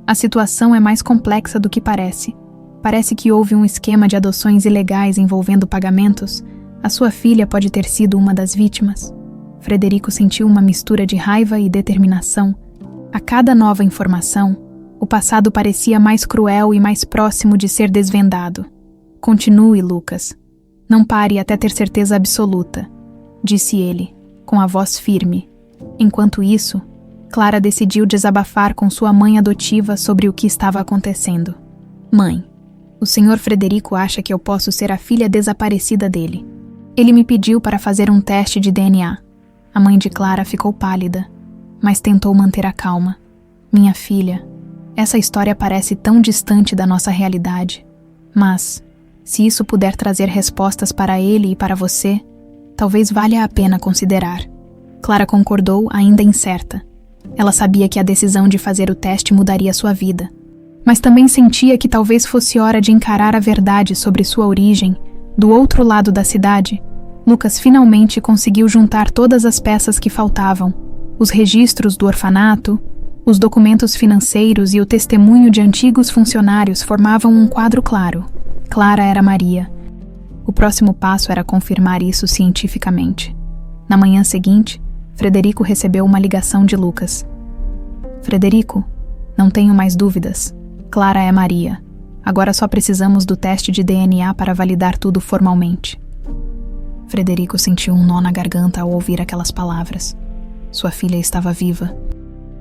A situação é mais complexa do que parece. Parece que houve um esquema de adoções ilegais envolvendo pagamentos. A sua filha pode ter sido uma das vítimas. Frederico sentiu uma mistura de raiva e determinação. A cada nova informação, o passado parecia mais cruel e mais próximo de ser desvendado. Continue, Lucas. Não pare até ter certeza absoluta, disse ele, com a voz firme. Enquanto isso, Clara decidiu desabafar com sua mãe adotiva sobre o que estava acontecendo. Mãe, o Sr. Frederico acha que eu posso ser a filha desaparecida dele. Ele me pediu para fazer um teste de DNA. A mãe de Clara ficou pálida, mas tentou manter a calma. Minha filha, essa história parece tão distante da nossa realidade. Mas, se isso puder trazer respostas para ele e para você, talvez valha a pena considerar. Clara concordou, ainda incerta. Ela sabia que a decisão de fazer o teste mudaria sua vida, mas também sentia que talvez fosse hora de encarar a verdade sobre sua origem. Do outro lado da cidade, Lucas finalmente conseguiu juntar todas as peças que faltavam: os registros do orfanato, os documentos financeiros e o testemunho de antigos funcionários formavam um quadro claro. Clara era Maria. O próximo passo era confirmar isso cientificamente. Na manhã seguinte, Frederico recebeu uma ligação de Lucas. Frederico, não tenho mais dúvidas. Clara é Maria. Agora só precisamos do teste de DNA para validar tudo formalmente. Frederico sentiu um nó na garganta ao ouvir aquelas palavras. Sua filha estava viva,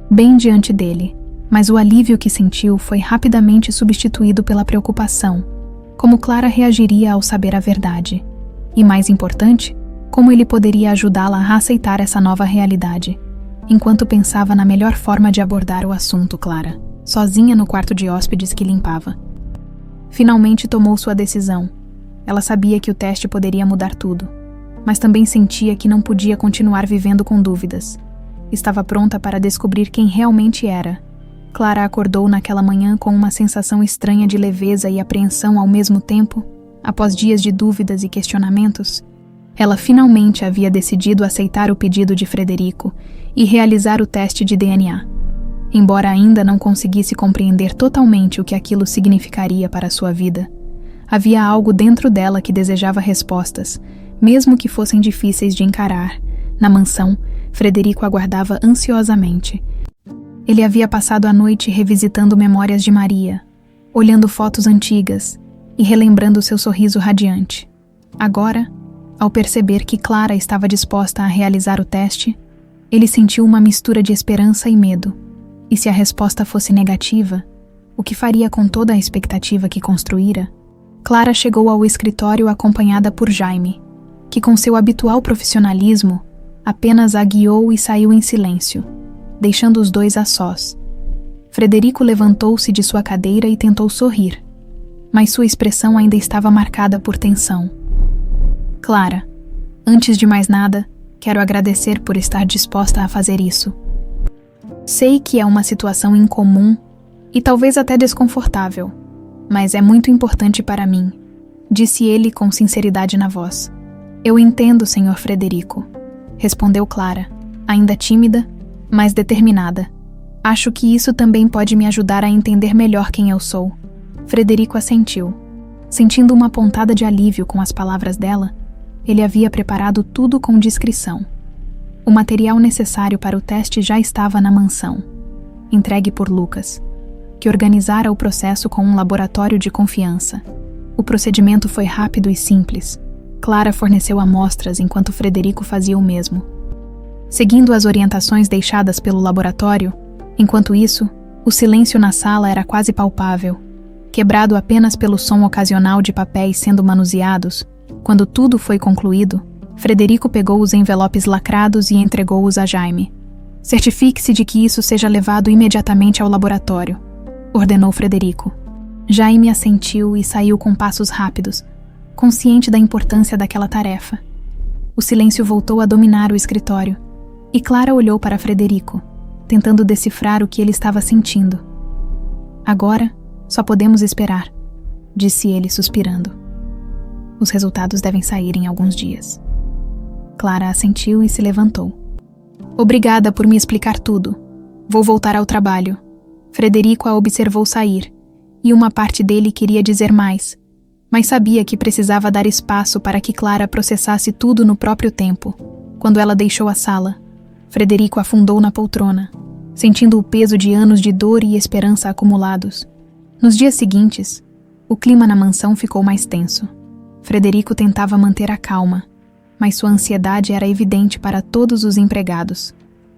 bem diante dele, mas o alívio que sentiu foi rapidamente substituído pela preocupação. Como Clara reagiria ao saber a verdade? E mais importante, como ele poderia ajudá-la a aceitar essa nova realidade? Enquanto pensava na melhor forma de abordar o assunto, Clara, sozinha no quarto de hóspedes que limpava, finalmente tomou sua decisão. Ela sabia que o teste poderia mudar tudo, mas também sentia que não podia continuar vivendo com dúvidas. Estava pronta para descobrir quem realmente era. Clara acordou naquela manhã com uma sensação estranha de leveza e apreensão ao mesmo tempo. Após dias de dúvidas e questionamentos, ela finalmente havia decidido aceitar o pedido de Frederico e realizar o teste de DNA. Embora ainda não conseguisse compreender totalmente o que aquilo significaria para sua vida, havia algo dentro dela que desejava respostas, mesmo que fossem difíceis de encarar. Na mansão, Frederico aguardava ansiosamente. Ele havia passado a noite revisitando memórias de Maria, olhando fotos antigas e relembrando seu sorriso radiante. Agora, ao perceber que Clara estava disposta a realizar o teste, ele sentiu uma mistura de esperança e medo. E se a resposta fosse negativa, o que faria com toda a expectativa que construíra? Clara chegou ao escritório acompanhada por Jaime, que com seu habitual profissionalismo apenas a guiou e saiu em silêncio, deixando os dois a sós. Frederico levantou-se de sua cadeira e tentou sorrir, mas sua expressão ainda estava marcada por tensão. Clara, antes de mais nada, quero agradecer por estar disposta a fazer isso. Sei que é uma situação incomum e talvez até desconfortável, mas é muito importante para mim, disse ele com sinceridade na voz. Eu entendo, Sr. Frederico, respondeu Clara, ainda tímida, mas determinada. Acho que isso também pode me ajudar a entender melhor quem eu sou. Frederico assentiu. Sentindo uma pontada de alívio com as palavras dela, ele havia preparado tudo com discrição. O material necessário para o teste já estava na mansão, entregue por Lucas, que organizara o processo com um laboratório de confiança. O procedimento foi rápido e simples. Clara forneceu amostras enquanto Frederico fazia o mesmo. Seguindo as orientações deixadas pelo laboratório, enquanto isso, o silêncio na sala era quase palpável, quebrado apenas pelo som ocasional de papéis sendo manuseados. Quando tudo foi concluído, Frederico pegou os envelopes lacrados e entregou-os a Jaime. Certifique-se de que isso seja levado imediatamente ao laboratório, ordenou Frederico. Jaime assentiu e saiu com passos rápidos, consciente da importância daquela tarefa. O silêncio voltou a dominar o escritório, e Clara olhou para Frederico, tentando decifrar o que ele estava sentindo. Agora, só podemos esperar, disse ele suspirando. Os resultados devem sair em alguns dias. Clara assentiu e se levantou. Obrigada por me explicar tudo. Vou voltar ao trabalho. Frederico a observou sair, e uma parte dele queria dizer mais, mas sabia que precisava dar espaço para que Clara processasse tudo no próprio tempo. Quando ela deixou a sala, Frederico afundou na poltrona, sentindo o peso de anos de dor e esperança acumulados. Nos dias seguintes, o clima na mansão ficou mais tenso. Frederico tentava manter a calma, mas sua ansiedade era evidente para todos os empregados.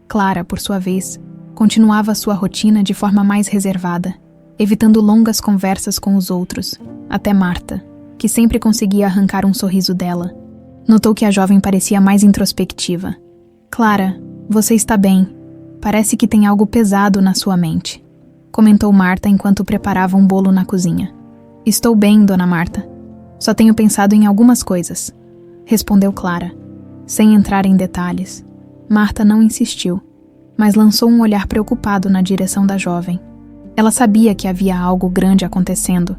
Clara, por sua vez, continuava sua rotina de forma mais reservada, evitando longas conversas com os outros, até Marta, que sempre conseguia arrancar um sorriso dela. Notou que a jovem parecia mais introspectiva. Clara, você está bem. Parece que tem algo pesado na sua mente, comentou Marta enquanto preparava um bolo na cozinha. Estou bem, dona Marta. Só tenho pensado em algumas coisas, respondeu Clara, sem entrar em detalhes. Marta não insistiu, mas lançou um olhar preocupado na direção da jovem. Ela sabia que havia algo grande acontecendo,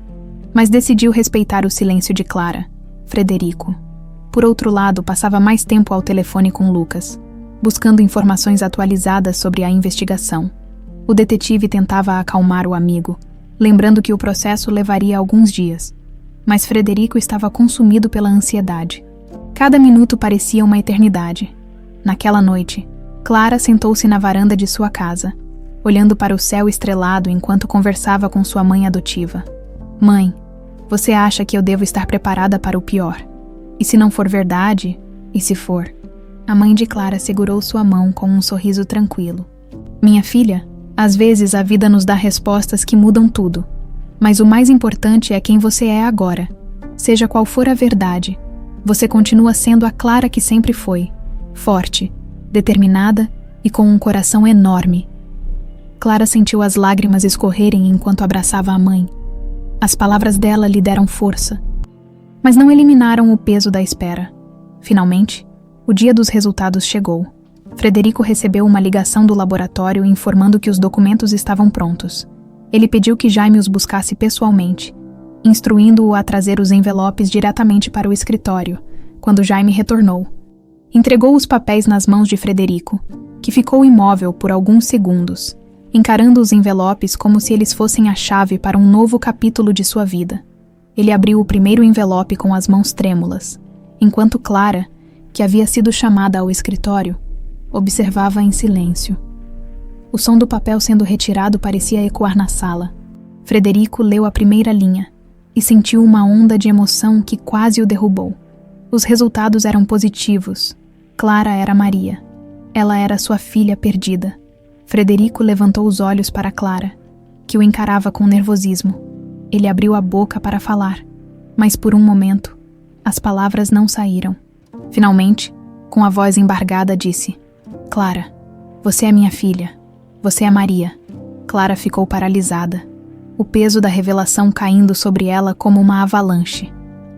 mas decidiu respeitar o silêncio de Clara. Frederico, por outro lado, passava mais tempo ao telefone com Lucas, buscando informações atualizadas sobre a investigação. O detetive tentava acalmar o amigo, lembrando que o processo levaria alguns dias, mas Frederico estava consumido pela ansiedade. Cada minuto parecia uma eternidade. Naquela noite, Clara sentou-se na varanda de sua casa, olhando para o céu estrelado enquanto conversava com sua mãe adotiva. Mãe, você acha que eu devo estar preparada para o pior? E se não for verdade? E se for? A mãe de Clara segurou sua mão com um sorriso tranquilo. Minha filha, às vezes a vida nos dá respostas que mudam tudo. Mas o mais importante é quem você é agora. Seja qual for a verdade, você continua sendo a Clara que sempre foi. Forte, determinada e com um coração enorme. Clara sentiu as lágrimas escorrerem enquanto abraçava a mãe. As palavras dela lhe deram força, mas não eliminaram o peso da espera. Finalmente, o dia dos resultados chegou. Frederico recebeu uma ligação do laboratório informando que os documentos estavam prontos. Ele pediu que Jaime os buscasse pessoalmente, instruindo-o a trazer os envelopes diretamente para o escritório. Quando Jaime retornou, entregou os papéis nas mãos de Frederico, que ficou imóvel por alguns segundos, encarando os envelopes como se eles fossem a chave para um novo capítulo de sua vida. Ele abriu o primeiro envelope com as mãos trêmulas, enquanto Clara, que havia sido chamada ao escritório, observava em silêncio. O som do papel sendo retirado parecia ecoar na sala. Frederico leu a primeira linha e sentiu uma onda de emoção que quase o derrubou. Os resultados eram positivos. Clara era Maria. Ela era sua filha perdida. Frederico levantou os olhos para Clara, que o encarava com nervosismo. Ele abriu a boca para falar, mas por um momento, as palavras não saíram. Finalmente, com a voz embargada, disse: Clara, você é minha filha. Você é Maria. Clara ficou paralisada, o peso da revelação caindo sobre ela como uma avalanche.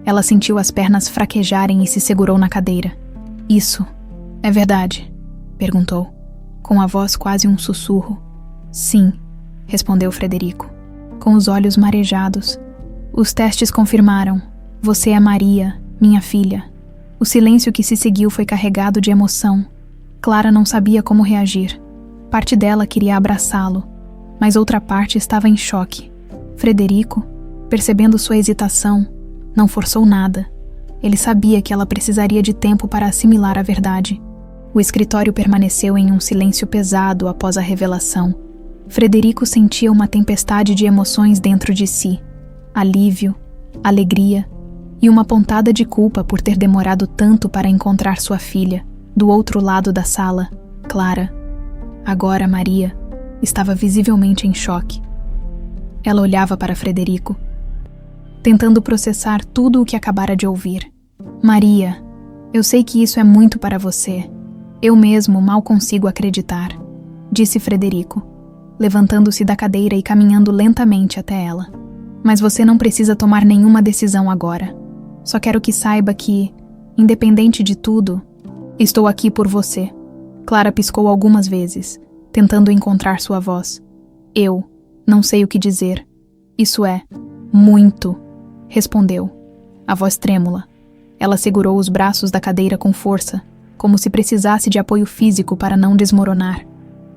Ela sentiu as pernas fraquejarem e se segurou na cadeira. Isso é verdade? Perguntou, com a voz quase um sussurro. Sim, respondeu Frederico, com os olhos marejados. Os testes confirmaram. Você é Maria, minha filha. O silêncio que se seguiu foi carregado de emoção. Clara não sabia como reagir. Parte dela queria abraçá-lo, mas outra parte estava em choque. Frederico, percebendo sua hesitação, não forçou nada. Ele sabia que ela precisaria de tempo para assimilar a verdade. O escritório permaneceu em um silêncio pesado após a revelação. Frederico sentia uma tempestade de emoções dentro de si. Alívio, alegria e uma pontada de culpa por ter demorado tanto para encontrar sua filha, do outro lado da sala, Clara. Agora Maria estava visivelmente em choque. Ela olhava para Frederico, tentando processar tudo o que acabara de ouvir. Maria, eu sei que isso é muito para você. Eu mesmo mal consigo acreditar, disse Frederico, levantando-se da cadeira e caminhando lentamente até ela. Mas você não precisa tomar nenhuma decisão agora. Só quero que saiba que, independente de tudo, estou aqui por você. Clara piscou algumas vezes, tentando encontrar sua voz. Eu não sei o que dizer. Isso é muito, respondeu, a voz trêmula. Ela segurou os braços da cadeira com força, como se precisasse de apoio físico para não desmoronar.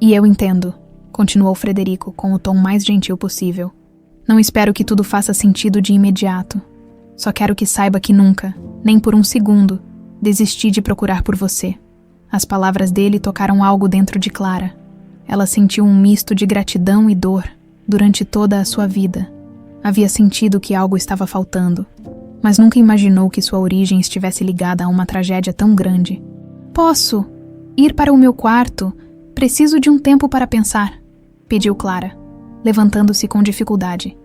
E eu entendo, continuou Frederico com o tom mais gentil possível. Não espero que tudo faça sentido de imediato. Só quero que saiba que nunca, nem por um segundo, desisti de procurar por você. As palavras dele tocaram algo dentro de Clara. Ela sentiu um misto de gratidão e dor durante toda a sua vida. Havia sentido que algo estava faltando, mas nunca imaginou que sua origem estivesse ligada a uma tragédia tão grande. Posso ir para o meu quarto? Preciso de um tempo para pensar, pediu Clara, levantando-se com dificuldade.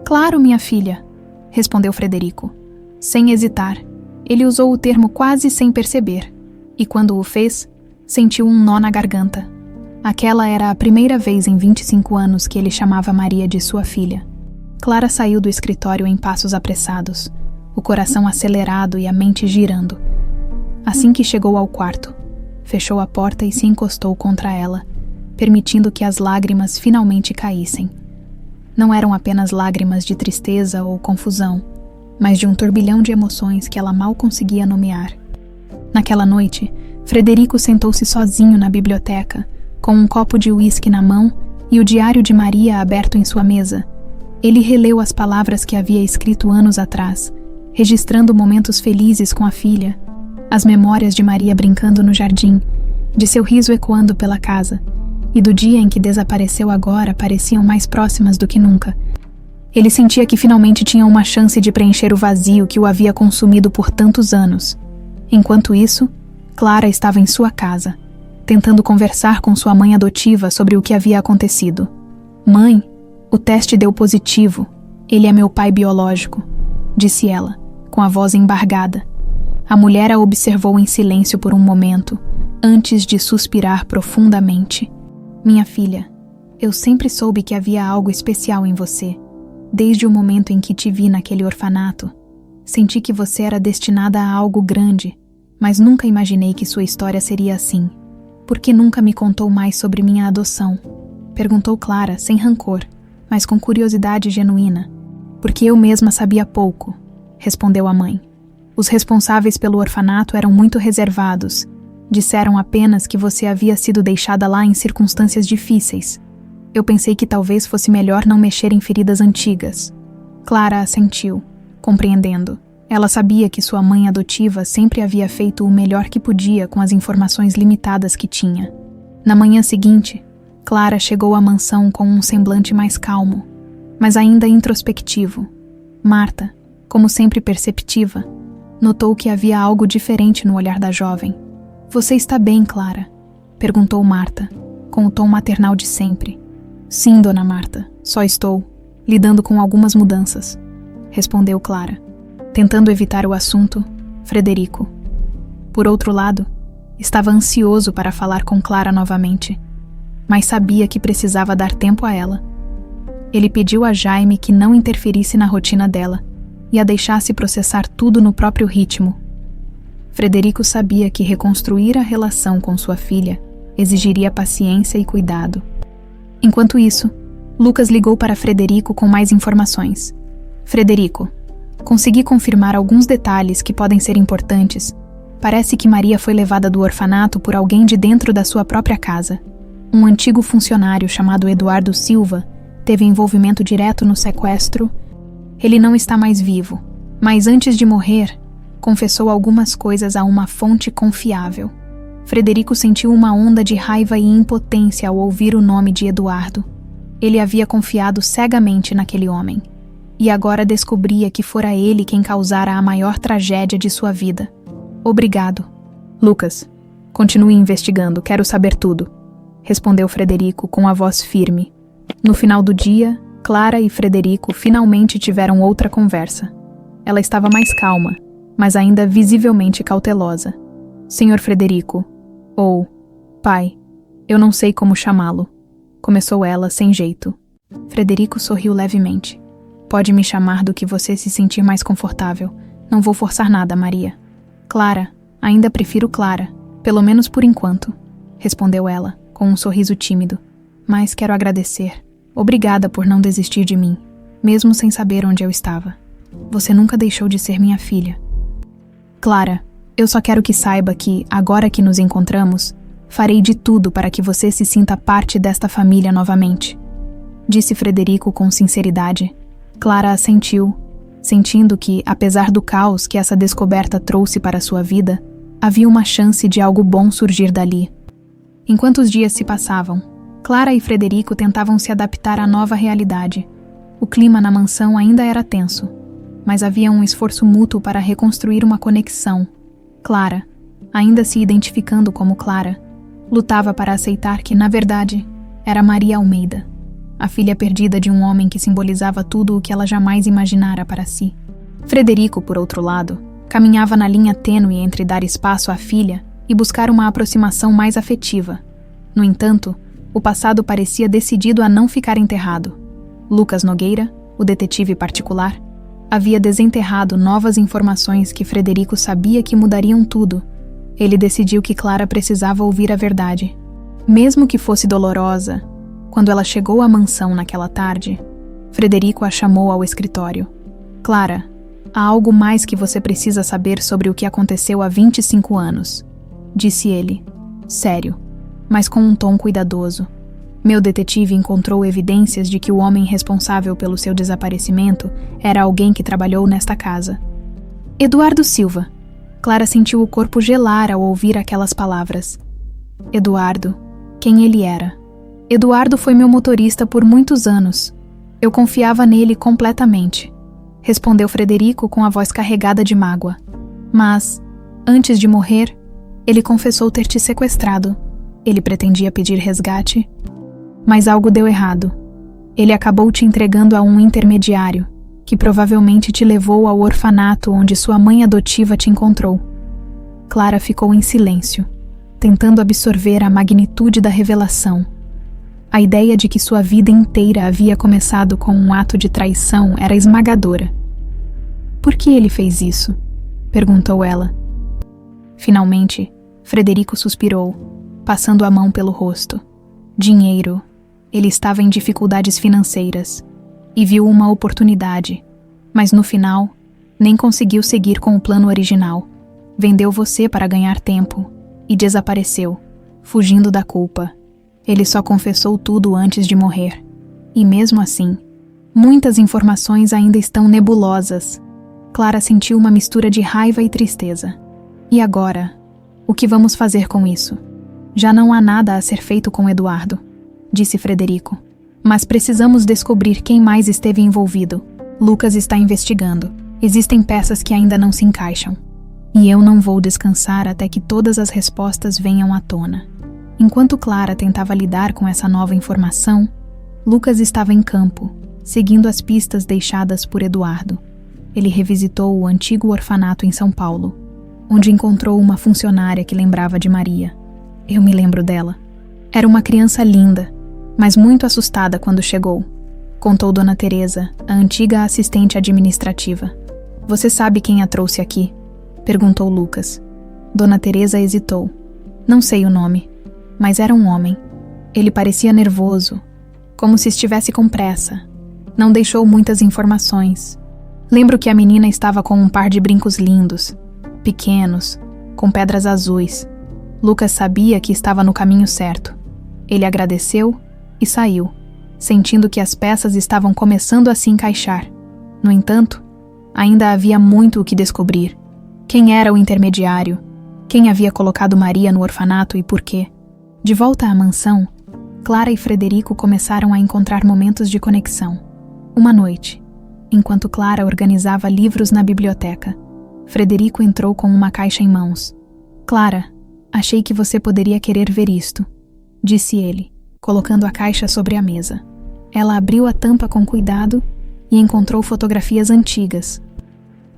Claro, minha filha, respondeu Frederico. Sem hesitar, ele usou o termo quase sem perceber, e quando o fez, sentiu um nó na garganta. Aquela era a primeira vez em 25 anos que ele chamava Maria de sua filha. Clara saiu do escritório em passos apressados, o coração acelerado e a mente girando. Assim que chegou ao quarto, fechou a porta e se encostou contra ela, permitindo que as lágrimas finalmente caíssem. Não eram apenas lágrimas de tristeza ou confusão, mas de um turbilhão de emoções que ela mal conseguia nomear. Naquela noite, Frederico sentou-se sozinho na biblioteca, com um copo de uísque na mão e o diário de Maria aberto em sua mesa. Ele releu as palavras que havia escrito anos atrás, registrando momentos felizes com a filha, as memórias de Maria brincando no jardim, de seu riso ecoando pela casa, e do dia em que desapareceu agora pareciam mais próximas do que nunca. Ele sentia que finalmente tinha uma chance de preencher o vazio que o havia consumido por tantos anos. Enquanto isso, Clara estava em sua casa, tentando conversar com sua mãe adotiva sobre o que havia acontecido. Mãe, o teste deu positivo. Ele é meu pai biológico, disse ela, com a voz embargada. A mulher a observou em silêncio por um momento, antes de suspirar profundamente. Minha filha, eu sempre soube que havia algo especial em você. Desde o momento em que te vi naquele orfanato, senti que você era destinada a algo grande, mas nunca imaginei que sua história seria assim. Por que nunca me contou mais sobre minha adoção? Perguntou Clara, sem rancor, mas com curiosidade genuína. Porque eu mesma sabia pouco, respondeu a mãe. Os responsáveis pelo orfanato eram muito reservados. Disseram apenas que você havia sido deixada lá em circunstâncias difíceis. Eu pensei que talvez fosse melhor não mexer em feridas antigas. Clara assentiu, compreendendo. Ela sabia que sua mãe adotiva sempre havia feito o melhor que podia com as informações limitadas que tinha. Na manhã seguinte, Clara chegou à mansão com um semblante mais calmo, mas ainda introspectivo. Marta, como sempre perceptiva, notou que havia algo diferente no olhar da jovem. "Você está bem, Clara?" perguntou Marta, com o tom maternal de sempre. "Sim, dona Marta, só estou lidando com algumas mudanças", respondeu Clara, tentando evitar o assunto. Frederico, por outro lado, estava ansioso para falar com Clara novamente, mas sabia que precisava dar tempo a ela. Ele pediu a Jaime que não interferisse na rotina dela e a deixasse processar tudo no próprio ritmo. Frederico sabia que reconstruir a relação com sua filha exigiria paciência e cuidado. Enquanto isso, Lucas ligou para Frederico com mais informações. "Frederico, consegui confirmar alguns detalhes que podem ser importantes. Parece que Maria foi levada do orfanato por alguém de dentro da sua própria casa. Um antigo funcionário chamado Eduardo Silva teve envolvimento direto no sequestro. Ele não está mais vivo, mas antes de morrer, confessou algumas coisas a uma fonte confiável." Frederico sentiu uma onda de raiva e impotência ao ouvir o nome de Eduardo. Ele havia confiado cegamente naquele homem, e agora descobria que fora ele quem causara a maior tragédia de sua vida. "Obrigado." "Lucas, continue investigando, quero saber tudo", respondeu Frederico com a voz firme. No final do dia, Clara e Frederico finalmente tiveram outra conversa. Ela estava mais calma, mas ainda visivelmente cautelosa. "Senhor Frederico, ou pai, eu não sei como chamá-lo", começou ela sem jeito. Frederico sorriu levemente. "Pode me chamar do que você se sentir mais confortável. Não vou forçar nada, Maria." "Clara, ainda prefiro Clara, pelo menos por enquanto", respondeu ela, com um sorriso tímido. "Mas quero agradecer. Obrigada por não desistir de mim, mesmo sem saber onde eu estava. Você nunca deixou de ser minha filha." "Clara, eu só quero que saiba que, agora que nos encontramos, farei de tudo para que você se sinta parte desta família novamente", disse Frederico com sinceridade. Clara assentiu, sentindo que, apesar do caos que essa descoberta trouxe para sua vida, havia uma chance de algo bom surgir dali. Enquanto os dias se passavam, Clara e Frederico tentavam se adaptar à nova realidade. O clima na mansão ainda era tenso, mas havia um esforço mútuo para reconstruir uma conexão. Clara, ainda se identificando como Clara, lutava para aceitar que, na verdade, era Maria Almeida, a filha perdida de um homem que simbolizava tudo o que ela jamais imaginara para si. Frederico, por outro lado, caminhava na linha tênue entre dar espaço à filha e buscar uma aproximação mais afetiva. No entanto, o passado parecia decidido a não ficar enterrado. Lucas Nogueira, o detetive particular, havia desenterrado novas informações que Frederico sabia que mudariam tudo. Ele decidiu que Clara precisava ouvir a verdade. Mesmo que fosse dolorosa, quando ela chegou à mansão naquela tarde, Frederico a chamou ao escritório. "Clara, há algo mais que você precisa saber sobre o que aconteceu há 25 anos, disse ele, sério, mas com um tom cuidadoso. Meu detetive encontrou evidências de que o homem responsável pelo seu desaparecimento era alguém que trabalhou nesta casa. Eduardo Silva. Clara sentiu o corpo gelar ao ouvir aquelas palavras. Eduardo, quem ele era? Eduardo foi meu motorista por muitos anos. Eu confiava nele completamente, respondeu Frederico com a voz carregada de mágoa. Mas, antes de morrer, ele confessou ter te sequestrado. Ele pretendia pedir resgate, mas algo deu errado. Ele acabou te entregando a um intermediário, que provavelmente te levou ao orfanato onde sua mãe adotiva te encontrou. Clara ficou em silêncio, tentando absorver a magnitude da revelação. A ideia de que sua vida inteira havia começado com um ato de traição era esmagadora. Por que ele fez isso? Perguntou ela. Finalmente, Frederico suspirou, passando a mão pelo rosto. Dinheiro. Ele estava em dificuldades financeiras e viu uma oportunidade, mas no final, nem conseguiu seguir com o plano original. Vendeu você para ganhar tempo e desapareceu, fugindo da culpa. Ele só confessou tudo antes de morrer. E mesmo assim, muitas informações ainda estão nebulosas. Clara sentiu uma mistura de raiva e tristeza. E agora? O que vamos fazer com isso? Já não há nada a ser feito com Eduardo, disse Frederico. Mas precisamos descobrir quem mais esteve envolvido. Lucas está investigando. Existem peças que ainda não se encaixam. E eu não vou descansar até que todas as respostas venham à tona. Enquanto Clara tentava lidar com essa nova informação, Lucas estava em campo, seguindo as pistas deixadas por Eduardo. Ele revisitou o antigo orfanato em São Paulo, onde encontrou uma funcionária que lembrava de Maria. Eu me lembro dela. Era uma criança linda, mas muito assustada quando chegou, contou Dona Teresa, a antiga assistente administrativa. Você sabe quem a trouxe aqui? Perguntou Lucas. Dona Teresa hesitou. Não sei o nome, mas era um homem. Ele parecia nervoso, como se estivesse com pressa. Não deixou muitas informações. Lembro que a menina estava com um par de brincos lindos, pequenos, com pedras azuis. Lucas sabia que estava no caminho certo. Ele agradeceu e saiu, sentindo que as peças estavam começando a se encaixar. No entanto, ainda havia muito o que descobrir. Quem era o intermediário? Quem havia colocado Maria no orfanato e por quê? De volta à mansão, Clara e Frederico começaram a encontrar momentos de conexão. Uma noite, enquanto Clara organizava livros na biblioteca, Frederico entrou com uma caixa em mãos. Clara, achei que você poderia querer ver isto, disse ele, colocando a caixa sobre a mesa. Ela abriu a tampa com cuidado e encontrou fotografias antigas,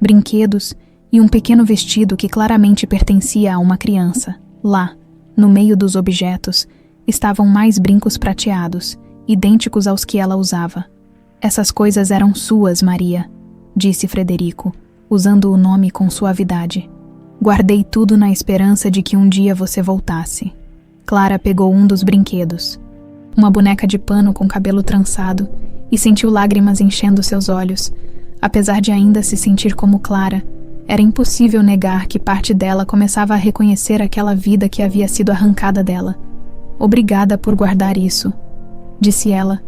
brinquedos e um pequeno vestido que claramente pertencia a uma criança. Lá, no meio dos objetos, estavam mais brincos prateados, idênticos aos que ela usava. Essas coisas eram suas, Maria, disse Frederico, usando o nome com suavidade. Guardei tudo na esperança de que um dia você voltasse. Clara pegou um dos brinquedos, uma boneca de pano com cabelo trançado, e sentiu lágrimas enchendo seus olhos. Apesar de ainda se sentir como Clara, era impossível negar que parte dela começava a reconhecer aquela vida que havia sido arrancada dela. Obrigada por guardar isso, disse ela,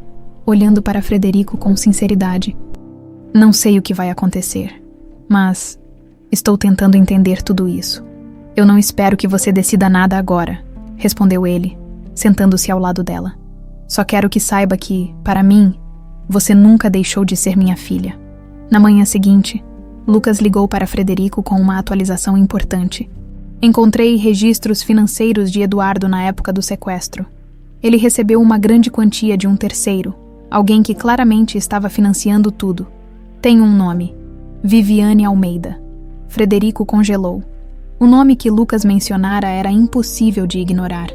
olhando para Frederico com sinceridade. Não sei o que vai acontecer, mas estou tentando entender tudo isso. Eu não espero que você decida nada agora, respondeu ele, sentando-se ao lado dela. Só quero que saiba que, para mim, você nunca deixou de ser minha filha. Na manhã seguinte, Lucas ligou para Frederico com uma atualização importante. Encontrei registros financeiros de Eduardo na época do sequestro. Ele recebeu uma grande quantia de um terceiro, alguém que claramente estava financiando tudo. Tem um nome: Viviane Almeida. Frederico congelou. O nome que Lucas mencionara era impossível de ignorar.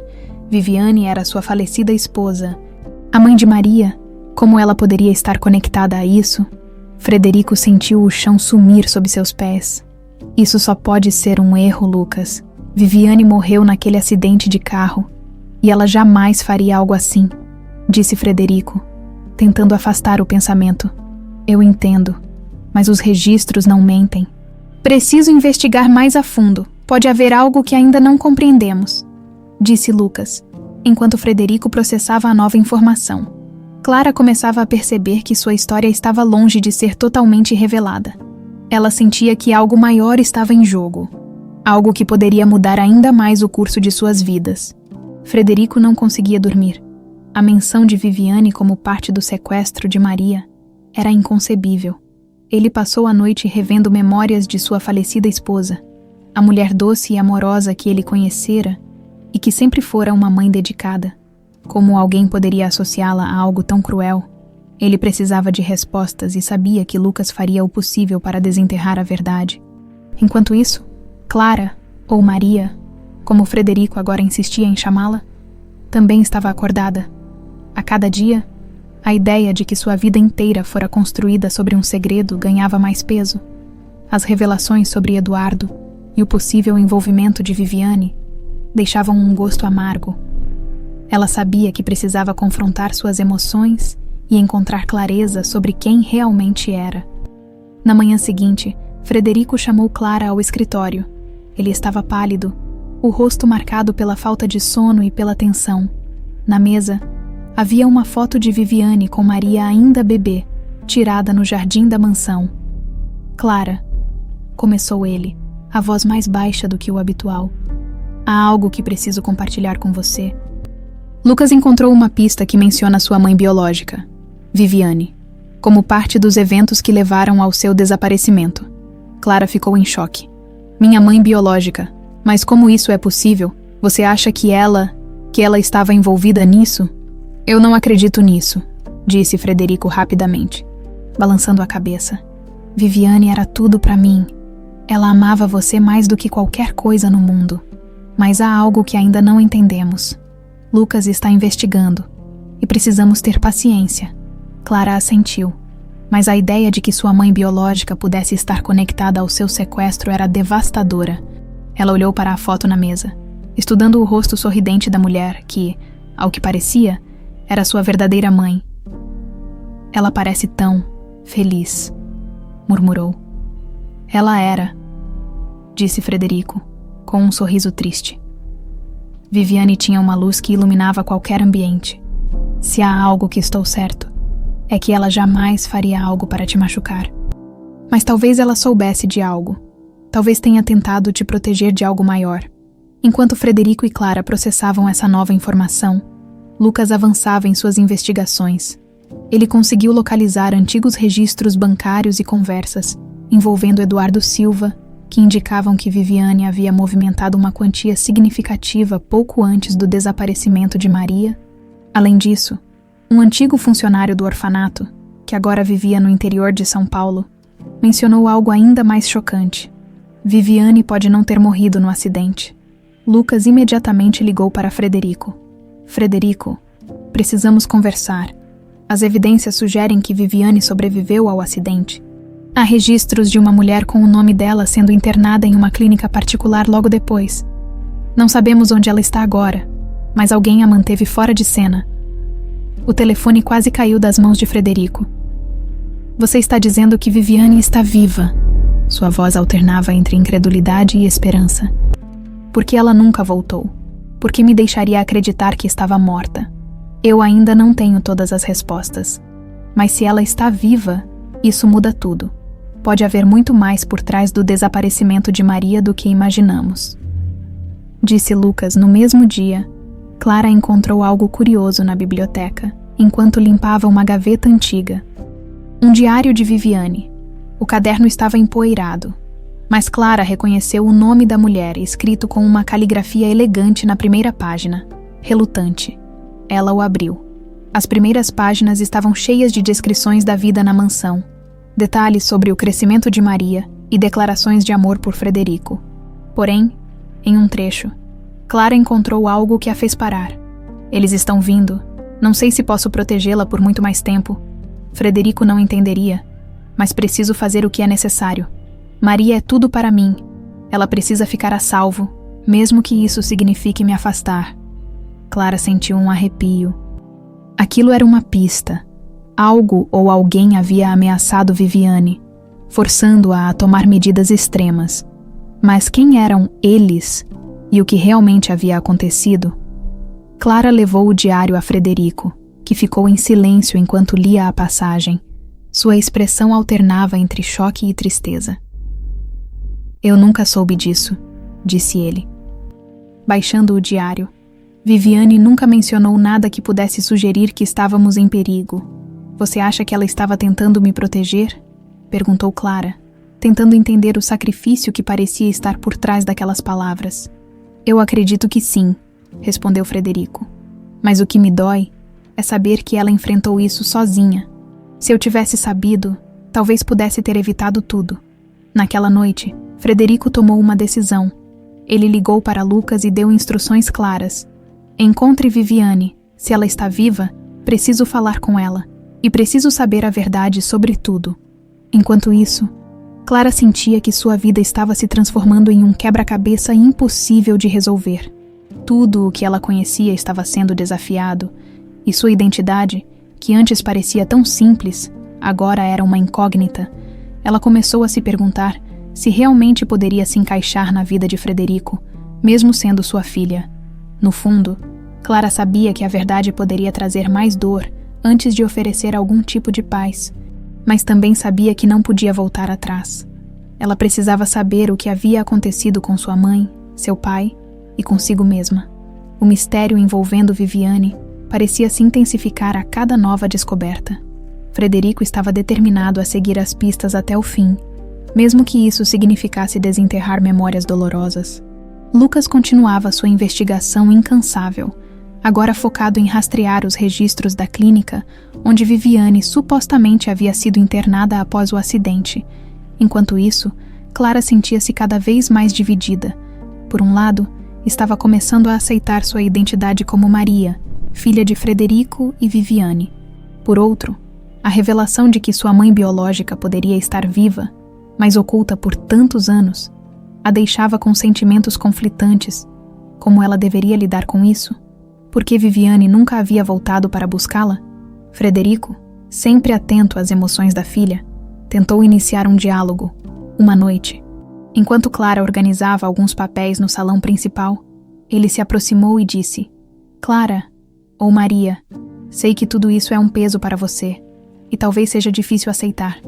Viviane era sua falecida esposa. A mãe de Maria, como ela poderia estar conectada a isso? Frederico sentiu o chão sumir sob seus pés. Isso só pode ser um erro, Lucas. Viviane morreu naquele acidente de carro. E ela jamais faria algo assim, disse Frederico, tentando afastar o pensamento. Eu entendo, mas os registros não mentem. Preciso investigar mais a fundo. Pode haver algo que ainda não compreendemos, disse Lucas, enquanto Frederico processava a nova informação. Clara começava a perceber que sua história estava longe de ser totalmente revelada. Ela sentia que algo maior estava em jogo, algo que poderia mudar ainda mais o curso de suas vidas. Frederico não conseguia dormir. A menção de Viviane como parte do sequestro de Maria era inconcebível. Ele passou a noite revendo memórias de sua falecida esposa, a mulher doce e amorosa que ele conhecera e que sempre fora uma mãe dedicada. Como alguém poderia associá-la a algo tão cruel? Ele precisava de respostas e sabia que Lucas faria o possível para desenterrar a verdade. Enquanto isso, Clara, ou Maria, como Frederico agora insistia em chamá-la, também estava acordada. A cada dia, a ideia de que sua vida inteira fora construída sobre um segredo ganhava mais peso. As revelações sobre Eduardo e o possível envolvimento de Viviane deixavam um gosto amargo. Ela sabia que precisava confrontar suas emoções e encontrar clareza sobre quem realmente era. Na manhã seguinte, Frederico chamou Clara ao escritório. Ele estava pálido, o rosto marcado pela falta de sono e pela tensão. Na mesa, havia uma foto de Viviane com Maria ainda bebê, tirada no jardim da mansão. Clara, começou ele, a voz mais baixa do que o habitual. Há algo que preciso compartilhar com você. Lucas encontrou uma pista que menciona sua mãe biológica, Viviane, como parte dos eventos que levaram ao seu desaparecimento. Clara ficou em choque. Minha mãe biológica. Mas como isso é possível? Você acha que ela estava envolvida nisso? Eu não acredito nisso, disse Frederico rapidamente, balançando a cabeça. Viviane era tudo para mim. Ela amava você mais do que qualquer coisa no mundo. Mas há algo que ainda não entendemos. Lucas está investigando e precisamos ter paciência. Clara assentiu, mas a ideia de que sua mãe biológica pudesse estar conectada ao seu sequestro era devastadora. Ela olhou para a foto na mesa, estudando o rosto sorridente da mulher que, ao que parecia, era sua verdadeira mãe. Ela parece tão feliz, murmurou. Ela era, disse Frederico, com um sorriso triste. Viviane tinha uma luz que iluminava qualquer ambiente. Se há algo que estou certo, é que ela jamais faria algo para te machucar. Mas talvez ela soubesse de algo. Talvez tenha tentado te proteger de algo maior. Enquanto Frederico e Clara processavam essa nova informação, Lucas avançava em suas investigações. Ele conseguiu localizar antigos registros bancários e conversas, envolvendo Eduardo Silva, que indicavam que Viviane havia movimentado uma quantia significativa pouco antes do desaparecimento de Maria. Além disso, um antigo funcionário do orfanato, que agora vivia no interior de São Paulo, mencionou algo ainda mais chocante. Viviane pode não ter morrido no acidente. Lucas imediatamente ligou para Frederico. Frederico, precisamos conversar. As evidências sugerem que Viviane sobreviveu ao acidente. Há registros de uma mulher com o nome dela sendo internada em uma clínica particular logo depois. Não sabemos onde ela está agora, mas alguém a manteve fora de cena. O telefone quase caiu das mãos de Frederico. Você está dizendo que Viviane está viva. Sua voz alternava entre incredulidade e esperança. Por que ela nunca voltou? Por que me deixaria acreditar que estava morta? Eu ainda não tenho todas as respostas. Mas se ela está viva, isso muda tudo. Pode haver muito mais por trás do desaparecimento de Maria do que imaginamos. Disse Lucas no mesmo dia. Clara encontrou algo curioso na biblioteca, enquanto limpava uma gaveta antiga. Um diário de Viviane. O caderno estava empoeirado, mas Clara reconheceu o nome da mulher escrito com uma caligrafia elegante na primeira página, relutante. Ela o abriu. As primeiras páginas estavam cheias de descrições da vida na mansão, detalhes sobre o crescimento de Maria e declarações de amor por Frederico. Porém, em um trecho, Clara encontrou algo que a fez parar. Eles estão vindo. Não sei se posso protegê-la por muito mais tempo. Frederico não entenderia, mas preciso fazer o que é necessário. Maria é tudo para mim. Ela precisa ficar a salvo, mesmo que isso signifique me afastar. Clara sentiu um arrepio. Aquilo era uma pista. Algo ou alguém havia ameaçado Viviane, forçando-a a tomar medidas extremas. Mas quem eram eles e o que realmente havia acontecido? Clara levou o diário a Frederico, que ficou em silêncio enquanto lia a passagem. Sua expressão alternava entre choque e tristeza. Eu nunca soube disso, disse ele. Baixando o diário, Viviane nunca mencionou nada que pudesse sugerir que estávamos em perigo. Você acha que ela estava tentando me proteger? Perguntou Clara, tentando entender o sacrifício que parecia estar por trás daquelas palavras. Eu acredito que sim, respondeu Frederico. Mas o que me dói é saber que ela enfrentou isso sozinha. Se eu tivesse sabido, talvez pudesse ter evitado tudo. Naquela noite, Frederico tomou uma decisão. Ele ligou para Lucas e deu instruções claras. Encontre Viviane. Se ela está viva, preciso falar com ela. E preciso saber a verdade sobre tudo. Enquanto isso, Clara sentia que sua vida estava se transformando em um quebra-cabeça impossível de resolver. Tudo o que ela conhecia estava sendo desafiado, e sua identidade, que antes parecia tão simples, agora era uma incógnita. Ela começou a se perguntar se realmente poderia se encaixar na vida de Frederico, mesmo sendo sua filha. No fundo, Clara sabia que a verdade poderia trazer mais dor antes de oferecer algum tipo de paz, mas também sabia que não podia voltar atrás. Ela precisava saber o que havia acontecido com sua mãe, seu pai e consigo mesma. O mistério envolvendo Viviane parecia se intensificar a cada nova descoberta. Frederico estava determinado a seguir as pistas até o fim, mesmo que isso significasse desenterrar memórias dolorosas. Lucas continuava sua investigação incansável, agora focado em rastrear os registros da clínica onde Viviane supostamente havia sido internada após o acidente. Enquanto isso, Clara sentia-se cada vez mais dividida. Por um lado, estava começando a aceitar sua identidade como Maria, filha de Frederico e Viviane. Por outro, a revelação de que sua mãe biológica poderia estar viva, mas oculta por tantos anos, a deixava com sentimentos conflitantes. Como ela deveria lidar com isso? Por que Viviane nunca havia voltado para buscá-la? Frederico, sempre atento às emoções da filha, tentou iniciar um diálogo, uma noite. Enquanto Clara organizava alguns papéis no salão principal, ele se aproximou e disse: Clara, ou Maria, sei que tudo isso é um peso para você, e talvez seja difícil aceitar,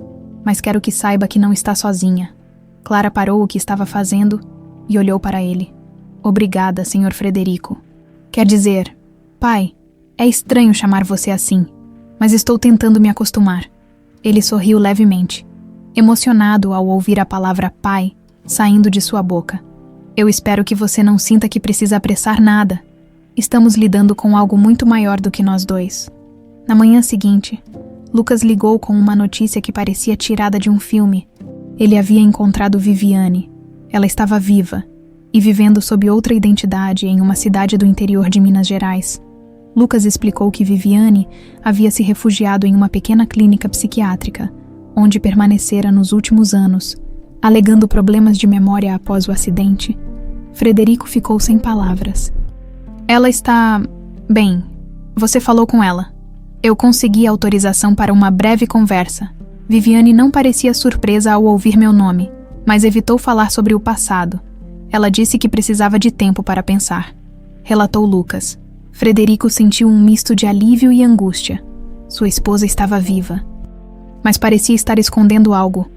mas quero que saiba que não está sozinha. Clara parou o que estava fazendo e olhou para ele. Obrigada, Sr. Frederico. Quer dizer, pai, é estranho chamar você assim, mas estou tentando me acostumar. Ele sorriu levemente, emocionado ao ouvir a palavra pai saindo de sua boca. Eu espero que você não sinta que precisa apressar nada. Estamos lidando com algo muito maior do que nós dois. Na manhã seguinte, Lucas ligou com uma notícia que parecia tirada de um filme. Ele havia encontrado Viviane. Ela estava viva e vivendo sob outra identidade em uma cidade do interior de Minas Gerais. Lucas explicou que Viviane havia se refugiado em uma pequena clínica psiquiátrica, onde permanecera nos últimos anos, alegando problemas de memória após o acidente. Frederico ficou sem palavras. Ela está... bem, você falou com ela. Eu consegui autorização para uma breve conversa. Viviane não parecia surpresa ao ouvir meu nome, mas evitou falar sobre o passado. Ela disse que precisava de tempo para pensar. Relatou Lucas. Frederico sentiu um misto de alívio e angústia. Sua esposa estava viva, mas parecia estar escondendo algo.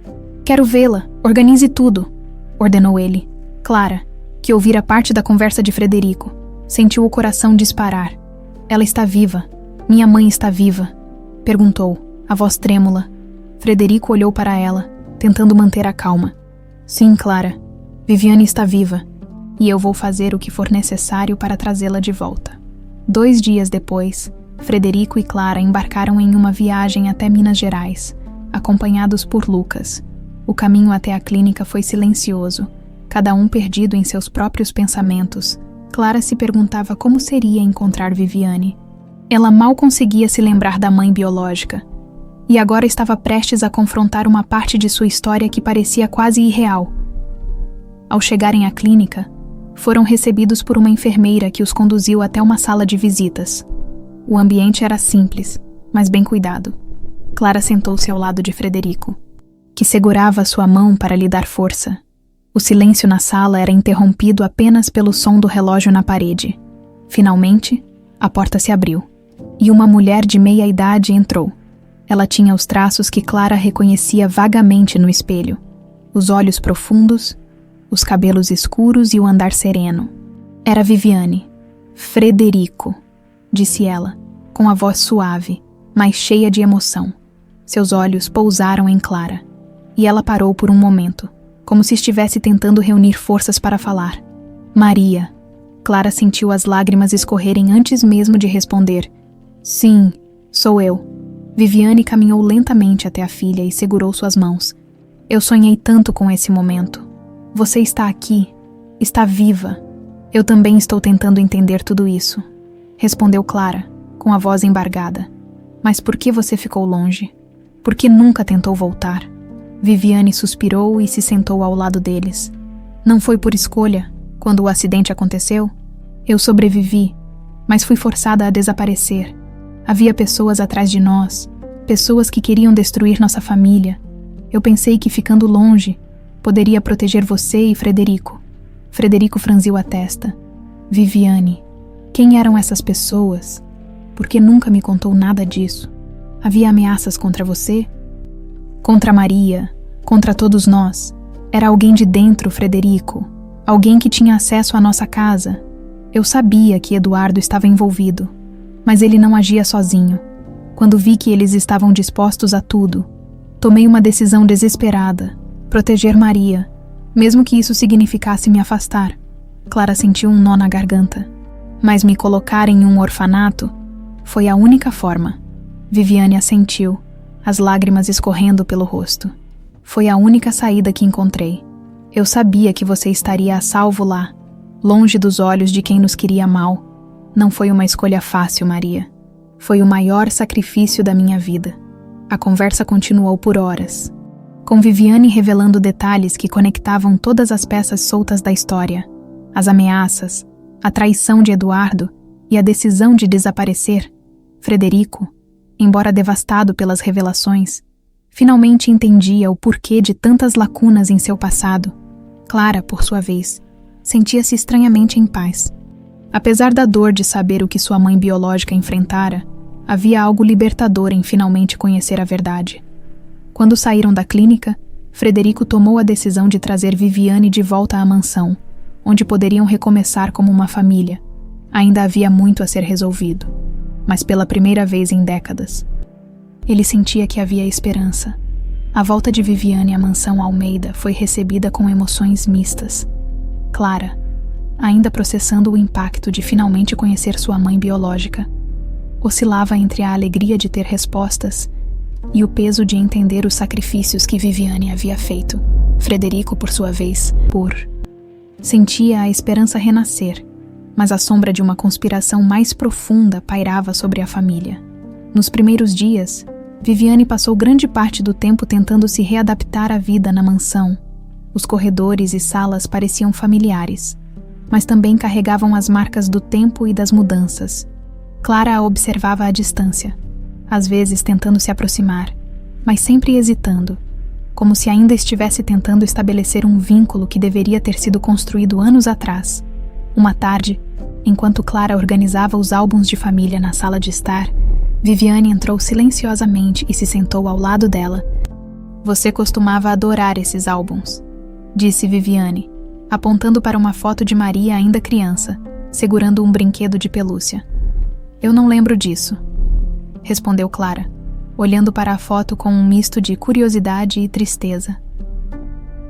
Quero vê-la, organize tudo, ordenou ele. Clara, que ouvira parte da conversa de Frederico, sentiu o coração disparar. Ela está viva. Minha mãe está viva? Perguntou, a voz trêmula. Frederico olhou para ela, tentando manter a calma. Sim, Clara. Viviane está viva, e eu vou fazer o que for necessário para trazê-la de volta. 2 dias depois, Frederico e Clara embarcaram em uma viagem até Minas Gerais, acompanhados por Lucas. O caminho até a clínica foi silencioso, cada um perdido em seus próprios pensamentos. Clara se perguntava como seria encontrar Viviane. Ela mal conseguia se lembrar da mãe biológica, e agora estava prestes a confrontar uma parte de sua história que parecia quase irreal. Ao chegarem à clínica, foram recebidos por uma enfermeira que os conduziu até uma sala de visitas. O ambiente era simples, mas bem cuidado. Clara sentou-se ao lado de Frederico, que segurava sua mão para lhe dar força. O silêncio na sala era interrompido apenas pelo som do relógio na parede. Finalmente, a porta se abriu, e uma mulher de meia idade entrou. Ela tinha os traços que Clara reconhecia vagamente no espelho. Os olhos profundos, os cabelos escuros e o andar sereno. Era Viviane. Frederico, disse ela, com a voz suave, mas cheia de emoção. Seus olhos pousaram em Clara, e ela parou por um momento, como se estivesse tentando reunir forças para falar. Maria. Clara sentiu as lágrimas escorrerem antes mesmo de responder. Sim, sou eu. Viviane caminhou lentamente até a filha e segurou suas mãos. Eu sonhei tanto com esse momento. Você está aqui, está viva. Eu também estou tentando entender tudo isso, respondeu Clara, com a voz embargada. Mas por que você ficou longe? Por que nunca tentou voltar? Viviane suspirou e se sentou ao lado deles. Não foi por escolha, quando o acidente aconteceu? Eu sobrevivi, mas fui forçada a desaparecer. Havia pessoas atrás de nós, pessoas que queriam destruir nossa família. Eu pensei que ficando longe, poderia proteger você e Frederico. Frederico franziu a testa. Viviane. Quem eram essas pessoas? Por que nunca me contou nada disso? Havia ameaças contra você? Contra Maria, contra todos nós. Era alguém de dentro, Frederico. Alguém que tinha acesso à nossa casa. Eu sabia que Eduardo estava envolvido, mas ele não agia sozinho. Quando vi que eles estavam dispostos a tudo, tomei uma decisão desesperada: proteger Maria, mesmo que isso significasse me afastar. Clara sentiu um nó na garganta. Mas me colocar em um orfanato foi a única forma. Viviane assentiu, as lágrimas escorrendo pelo rosto. Foi a única saída que encontrei. Eu sabia que você estaria a salvo lá, longe dos olhos de quem nos queria mal. Não foi uma escolha fácil, Maria. Foi o maior sacrifício da minha vida. A conversa continuou por horas, com Viviane revelando detalhes que conectavam todas as peças soltas da história. As ameaças, a traição de Eduardo e a decisão de desaparecer. Frederico, embora devastado pelas revelações, finalmente entendia o porquê de tantas lacunas em seu passado. Clara, por sua vez, sentia-se estranhamente em paz. Apesar da dor de saber o que sua mãe biológica enfrentara, havia algo libertador em finalmente conhecer a verdade. Quando saíram da clínica, Frederico tomou a decisão de trazer Viviane de volta à mansão, onde poderiam recomeçar como uma família. Ainda havia muito a ser resolvido, mas pela primeira vez em décadas. Ele sentia que havia esperança. A volta de Viviane à mansão Almeida foi recebida com emoções mistas. Clara, ainda processando o impacto de finalmente conhecer sua mãe biológica, oscilava entre a alegria de ter respostas e o peso de entender os sacrifícios que Viviane havia feito. Frederico, por sua vez, sentia a esperança renascer, mas a sombra de uma conspiração mais profunda pairava sobre a família. Nos primeiros dias, Viviane passou grande parte do tempo tentando se readaptar à vida na mansão. Os corredores e salas pareciam familiares, mas também carregavam as marcas do tempo e das mudanças. Clara a observava à distância, às vezes tentando se aproximar, mas sempre hesitando, como se ainda estivesse tentando estabelecer um vínculo que deveria ter sido construído anos atrás. Uma tarde, enquanto Clara organizava os álbuns de família na sala de estar, Viviane entrou silenciosamente e se sentou ao lado dela. Você costumava adorar esses álbuns, disse Viviane, apontando para uma foto de Maria ainda criança, segurando um brinquedo de pelúcia. Eu não lembro disso, respondeu Clara, olhando para a foto com um misto de curiosidade e tristeza.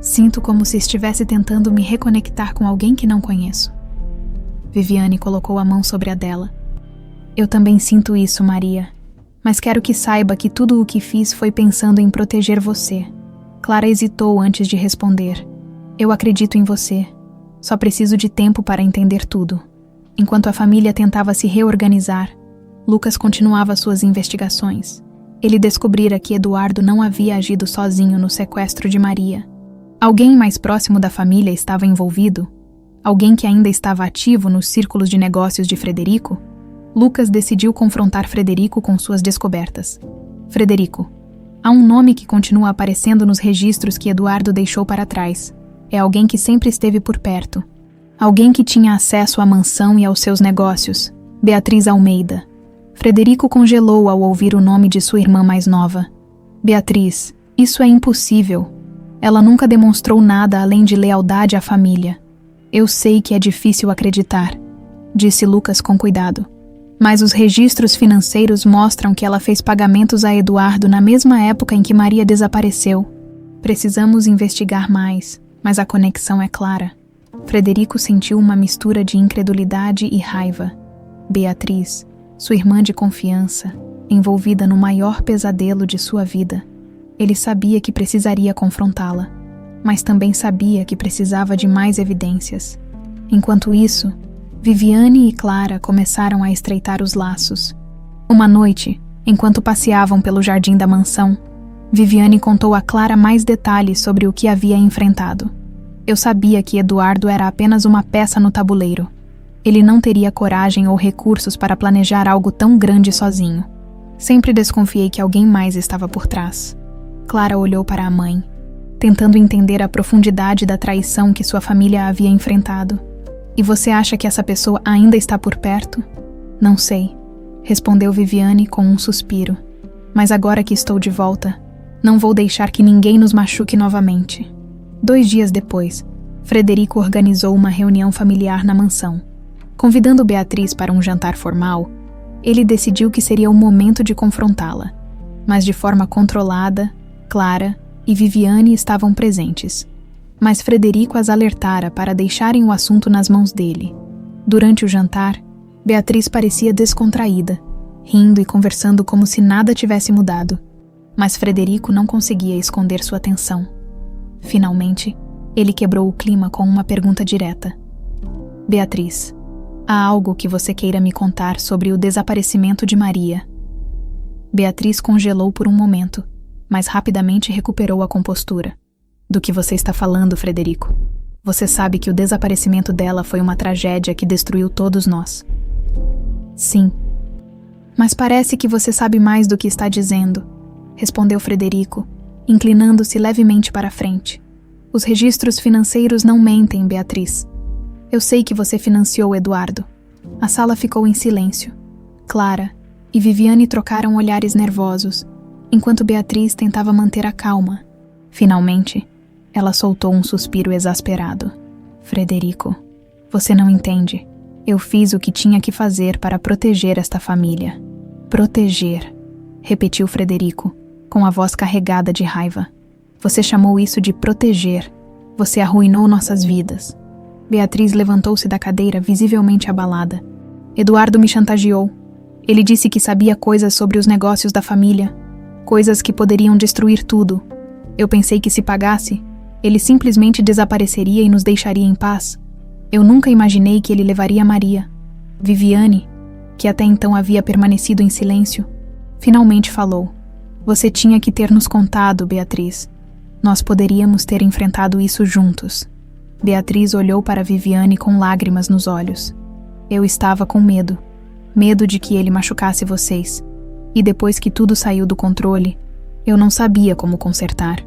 Sinto como se estivesse tentando me reconectar com alguém que não conheço. Viviane colocou a mão sobre a dela. Eu também sinto isso, Maria, mas quero que saiba que tudo o que fiz foi pensando em proteger você. Clara hesitou antes de responder. Eu acredito em você. Só preciso de tempo para entender tudo. Enquanto a família tentava se reorganizar, Lucas continuava suas investigações. Ele descobrira que Eduardo não havia agido sozinho no sequestro de Maria. Alguém mais próximo da família estava envolvido? Alguém que ainda estava ativo nos círculos de negócios de Frederico? Lucas decidiu confrontar Frederico com suas descobertas. Frederico, há um nome que continua aparecendo nos registros que Eduardo deixou para trás. É alguém que sempre esteve por perto. Alguém que tinha acesso à mansão e aos seus negócios. Beatriz Almeida. Frederico congelou ao ouvir o nome de sua irmã mais nova. Beatriz, isso é impossível. Ela nunca demonstrou nada além de lealdade à família. Eu sei que é difícil acreditar, disse Lucas com cuidado. Mas os registros financeiros mostram que ela fez pagamentos a Eduardo na mesma época em que Maria desapareceu. Precisamos investigar mais, mas a conexão é clara. Frederico sentiu uma mistura de incredulidade e raiva. Beatriz, sua irmã de confiança, envolvida no maior pesadelo de sua vida. Ele sabia que precisaria confrontá-la, mas também sabia que precisava de mais evidências. Enquanto isso, Viviane e Clara começaram a estreitar os laços. Uma noite, enquanto passeavam pelo jardim da mansão, Viviane contou a Clara mais detalhes sobre o que havia enfrentado. Eu sabia que Eduardo era apenas uma peça no tabuleiro. Ele não teria coragem ou recursos para planejar algo tão grande sozinho. Sempre desconfiei que alguém mais estava por trás. Clara olhou para a mãe, tentando entender a profundidade da traição que sua família havia enfrentado. E você acha que essa pessoa ainda está por perto? Não sei, respondeu Viviane com um suspiro. Mas agora que estou de volta, não vou deixar que ninguém nos machuque novamente. 2 dias depois, Frederico organizou uma reunião familiar na mansão. Convidando Beatriz para um jantar formal, ele decidiu que seria o momento de confrontá-la, mas de forma controlada, Clara e Viviane estavam presentes. Mas Frederico as alertara para deixarem o assunto nas mãos dele. Durante o jantar, Beatriz parecia descontraída, rindo e conversando como se nada tivesse mudado. Mas Frederico não conseguia esconder sua tensão. Finalmente, ele quebrou o clima com uma pergunta direta. Beatriz, há algo que você queira me contar sobre o desaparecimento de Maria? Beatriz congelou por um momento, mas rapidamente recuperou a compostura. Do que você está falando, Frederico? Você sabe que o desaparecimento dela foi uma tragédia que destruiu todos nós. Sim. Mas parece que você sabe mais do que está dizendo, respondeu Frederico, inclinando-se levemente para a frente. Os registros financeiros não mentem, Beatriz. Eu sei que você financiou Eduardo. A sala ficou em silêncio. Clara e Viviane trocaram olhares nervosos, enquanto Beatriz tentava manter a calma. Finalmente, ela soltou um suspiro exasperado. Frederico, você não entende. Eu fiz o que tinha que fazer para proteger esta família. Proteger, repetiu Frederico, com a voz carregada de raiva. Você chamou isso de proteger. Você arruinou nossas vidas. Beatriz levantou-se da cadeira, visivelmente abalada. Eduardo me chantageou. Ele disse que sabia coisas sobre os negócios da família, coisas que poderiam destruir tudo. Eu pensei que se pagasse, ele simplesmente desapareceria e nos deixaria em paz. Eu nunca imaginei que ele levaria Maria. Viviane, que até então havia permanecido em silêncio, finalmente falou. Você tinha que ter nos contado, Beatriz. Nós poderíamos ter enfrentado isso juntos. Beatriz olhou para Viviane com lágrimas nos olhos. Eu estava com medo. Medo de que ele machucasse vocês. E depois que tudo saiu do controle, eu não sabia como consertar.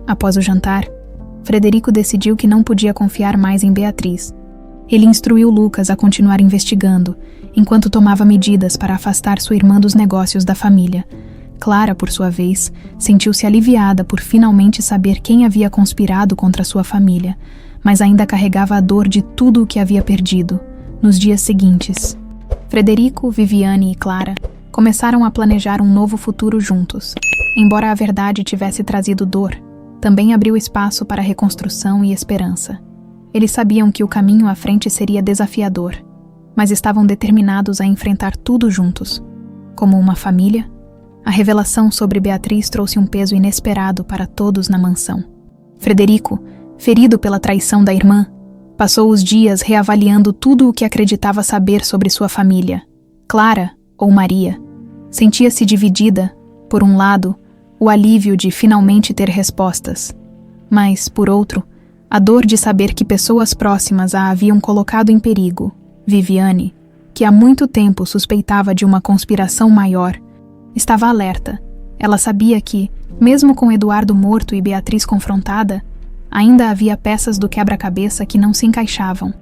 Após o jantar, Frederico decidiu que não podia confiar mais em Beatriz. Ele instruiu Lucas a continuar investigando, enquanto tomava medidas para afastar sua irmã dos negócios da família. Clara, por sua vez, sentiu-se aliviada por finalmente saber quem havia conspirado contra sua família, mas ainda carregava a dor de tudo o que havia perdido. Nos dias seguintes, Frederico, Viviane e Clara começaram a planejar um novo futuro juntos. Embora a verdade tivesse trazido dor, também abriu espaço para reconstrução e esperança. Eles sabiam que o caminho à frente seria desafiador, mas estavam determinados a enfrentar tudo juntos. Como uma família, a revelação sobre Beatriz trouxe um peso inesperado para todos na mansão. Frederico, ferido pela traição da irmã, passou os dias reavaliando tudo o que acreditava saber sobre sua família. Clara, ou Maria, sentia-se dividida, por um lado, o alívio de finalmente ter respostas, mas, por outro, a dor de saber que pessoas próximas a haviam colocado em perigo. Viviane, que há muito tempo suspeitava de uma conspiração maior, estava alerta. Ela sabia que, mesmo com Eduardo morto e Beatriz confrontada, ainda havia peças do quebra-cabeça que não se encaixavam.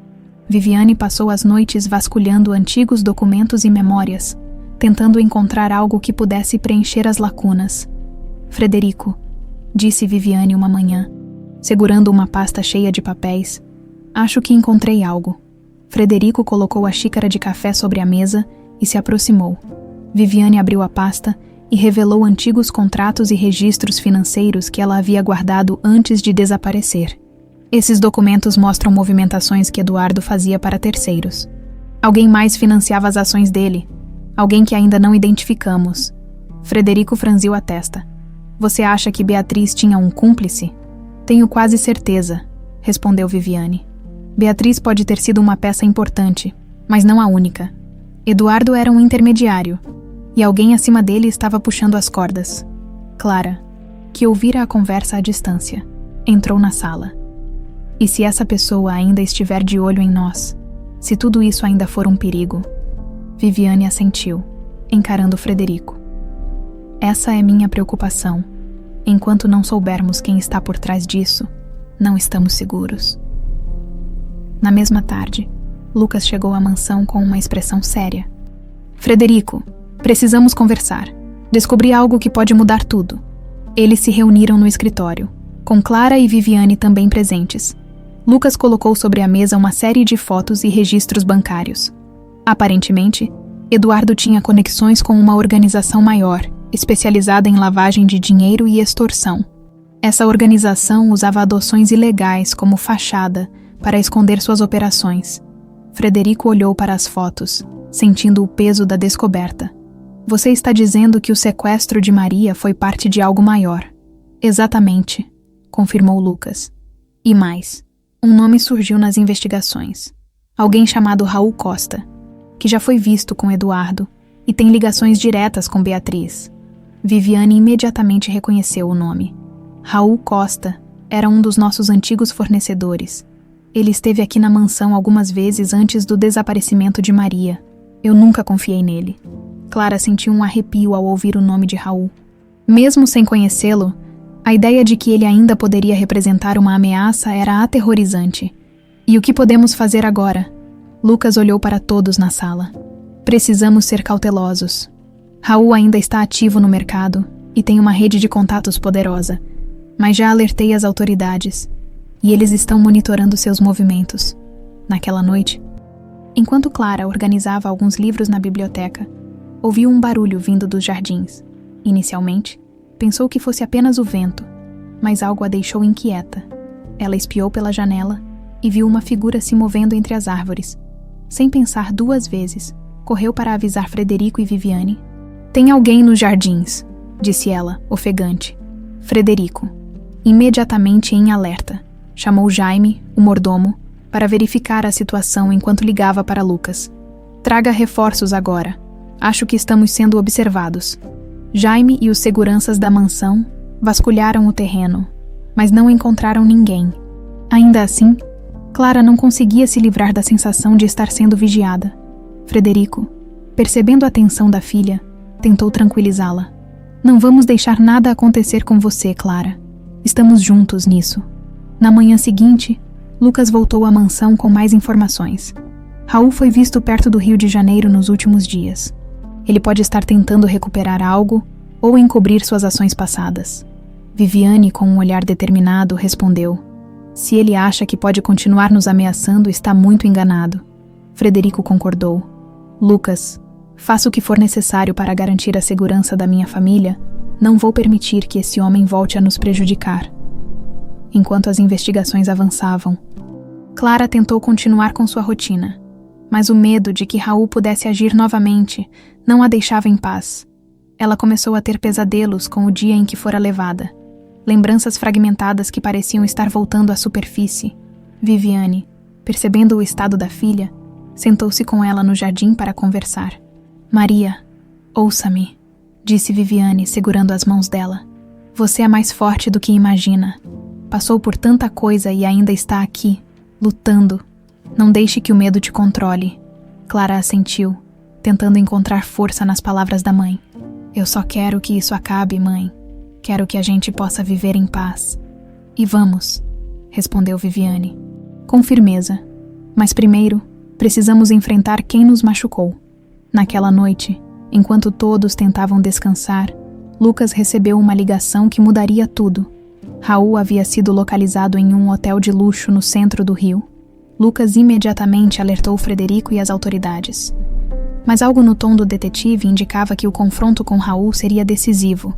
Viviane passou as noites vasculhando antigos documentos e memórias, tentando encontrar algo que pudesse preencher as lacunas. Frederico, disse Viviane uma manhã, segurando uma pasta cheia de papéis, acho que encontrei algo. Frederico colocou a xícara de café sobre a mesa e se aproximou. Viviane abriu a pasta e revelou antigos contratos e registros financeiros que ela havia guardado antes de desaparecer. Esses documentos mostram movimentações que Eduardo fazia para terceiros. Alguém mais financiava as ações dele, alguém que ainda não identificamos. Frederico franziu a testa. Você acha que Beatriz tinha um cúmplice? Tenho quase certeza, respondeu Viviane. Beatriz pode ter sido uma peça importante, mas não a única. Eduardo era um intermediário, e alguém acima dele estava puxando as cordas. Clara, que ouvira a conversa à distância, entrou na sala. E se essa pessoa ainda estiver de olho em nós? Se tudo isso ainda for um perigo? Viviane assentiu, encarando Frederico. Essa é minha preocupação. Enquanto não soubermos quem está por trás disso, não estamos seguros. Na mesma tarde, Lucas chegou à mansão com uma expressão séria. Frederico, precisamos conversar. Descobri algo que pode mudar tudo. Eles se reuniram no escritório, com Clara e Viviane também presentes. Lucas colocou sobre a mesa uma série de fotos e registros bancários. Aparentemente, Eduardo tinha conexões com uma organização maior, especializada em lavagem de dinheiro e extorsão. Essa organização usava adoções ilegais como fachada para esconder suas operações. Frederico olhou para as fotos, sentindo o peso da descoberta. Você está dizendo que o sequestro de Maria foi parte de algo maior. Exatamente, confirmou Lucas. E mais, um nome surgiu nas investigações. Alguém chamado Raul Costa, que já foi visto com Eduardo e tem ligações diretas com Beatriz. Viviane imediatamente reconheceu o nome. Raul Costa era um dos nossos antigos fornecedores. Ele esteve aqui na mansão algumas vezes antes do desaparecimento de Maria. Eu nunca confiei nele. Clara sentiu um arrepio ao ouvir o nome de Raul. Mesmo sem conhecê-lo, a ideia de que ele ainda poderia representar uma ameaça era aterrorizante. E o que podemos fazer agora? Lucas olhou para todos na sala. Precisamos ser cautelosos. Raul ainda está ativo no mercado e tem uma rede de contatos poderosa, mas já alertei as autoridades e eles estão monitorando seus movimentos. Naquela noite, enquanto Clara organizava alguns livros na biblioteca, ouviu um barulho vindo dos jardins. Inicialmente, pensou que fosse apenas o vento, mas algo a deixou inquieta. Ela espiou pela janela e viu uma figura se movendo entre as árvores. Sem pensar duas vezes, correu para avisar Frederico e Viviane. Tem alguém nos jardins, disse ela, ofegante. Frederico, imediatamente em alerta, chamou Jaime, o mordomo, para verificar a situação enquanto ligava para Lucas. Traga reforços agora. Acho que estamos sendo observados. Jaime e os seguranças da mansão vasculharam o terreno, mas não encontraram ninguém. Ainda assim, Clara não conseguia se livrar da sensação de estar sendo vigiada. Frederico, percebendo a tensão da filha, tentou tranquilizá-la. Não vamos deixar nada acontecer com você, Clara. Estamos juntos nisso. Na manhã seguinte, Lucas voltou à mansão com mais informações. Raul foi visto perto do Rio de Janeiro nos últimos dias. Ele pode estar tentando recuperar algo ou encobrir suas ações passadas. Viviane, com um olhar determinado, respondeu: se ele acha que pode continuar nos ameaçando, está muito enganado. Frederico concordou. Lucas, faça o que for necessário para garantir a segurança da minha família. Não vou permitir que esse homem volte a nos prejudicar. Enquanto as investigações avançavam, Clara tentou continuar com sua rotina, mas o medo de que Raul pudesse agir novamente não a deixava em paz. Ela começou a ter pesadelos com o dia em que fora levada, lembranças fragmentadas que pareciam estar voltando à superfície. Viviane, percebendo o estado da filha, sentou-se com ela no jardim para conversar. Maria, ouça-me, disse Viviane, segurando as mãos dela. Você é mais forte do que imagina. Passou por tanta coisa e ainda está aqui, lutando. Não deixe que o medo te controle. Clara assentiu, tentando encontrar força nas palavras da mãe. Eu só quero que isso acabe, mãe. Quero que a gente possa viver em paz. E vamos, respondeu Viviane, com firmeza. Mas primeiro, precisamos enfrentar quem nos machucou. Naquela noite, enquanto todos tentavam descansar, Lucas recebeu uma ligação que mudaria tudo. Raul havia sido localizado em um hotel de luxo no centro do Rio. Lucas imediatamente alertou Frederico e as autoridades. Mas algo no tom do detetive indicava que o confronto com Raul seria decisivo.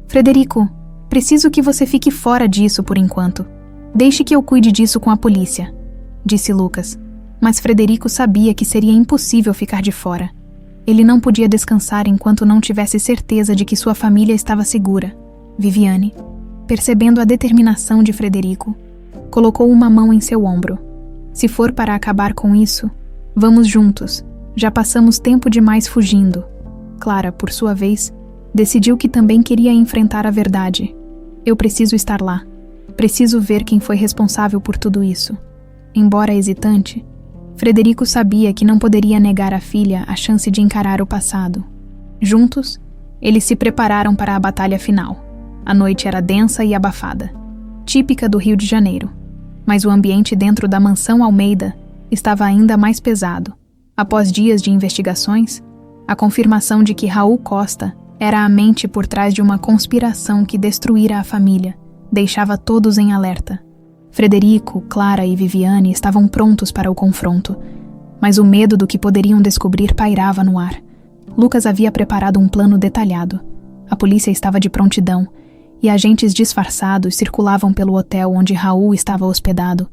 Frederico, preciso que você fique fora disso por enquanto. Deixe que eu cuide disso com a polícia, disse Lucas. Mas Frederico sabia que seria impossível ficar de fora. Ele não podia descansar enquanto não tivesse certeza de que sua família estava segura. Viviane, percebendo a determinação de Frederico, colocou uma mão em seu ombro. Se for para acabar com isso, vamos juntos. Já passamos tempo demais fugindo. Clara, por sua vez, decidiu que também queria enfrentar a verdade. Eu preciso estar lá. Preciso ver quem foi responsável por tudo isso. Embora hesitante, Frederico sabia que não poderia negar à filha a chance de encarar o passado. Juntos, eles se prepararam para a batalha final. A noite era densa e abafada, típica do Rio de Janeiro, mas o ambiente dentro da mansão Almeida estava ainda mais pesado. Após dias de investigações, a confirmação de que Raul Costa era a mente por trás de uma conspiração que destruíra a família deixava todos em alerta. Frederico, Clara e Viviane estavam prontos para o confronto, mas o medo do que poderiam descobrir pairava no ar. Lucas havia preparado um plano detalhado. A polícia estava de prontidão e agentes disfarçados circulavam pelo hotel onde Raul estava hospedado.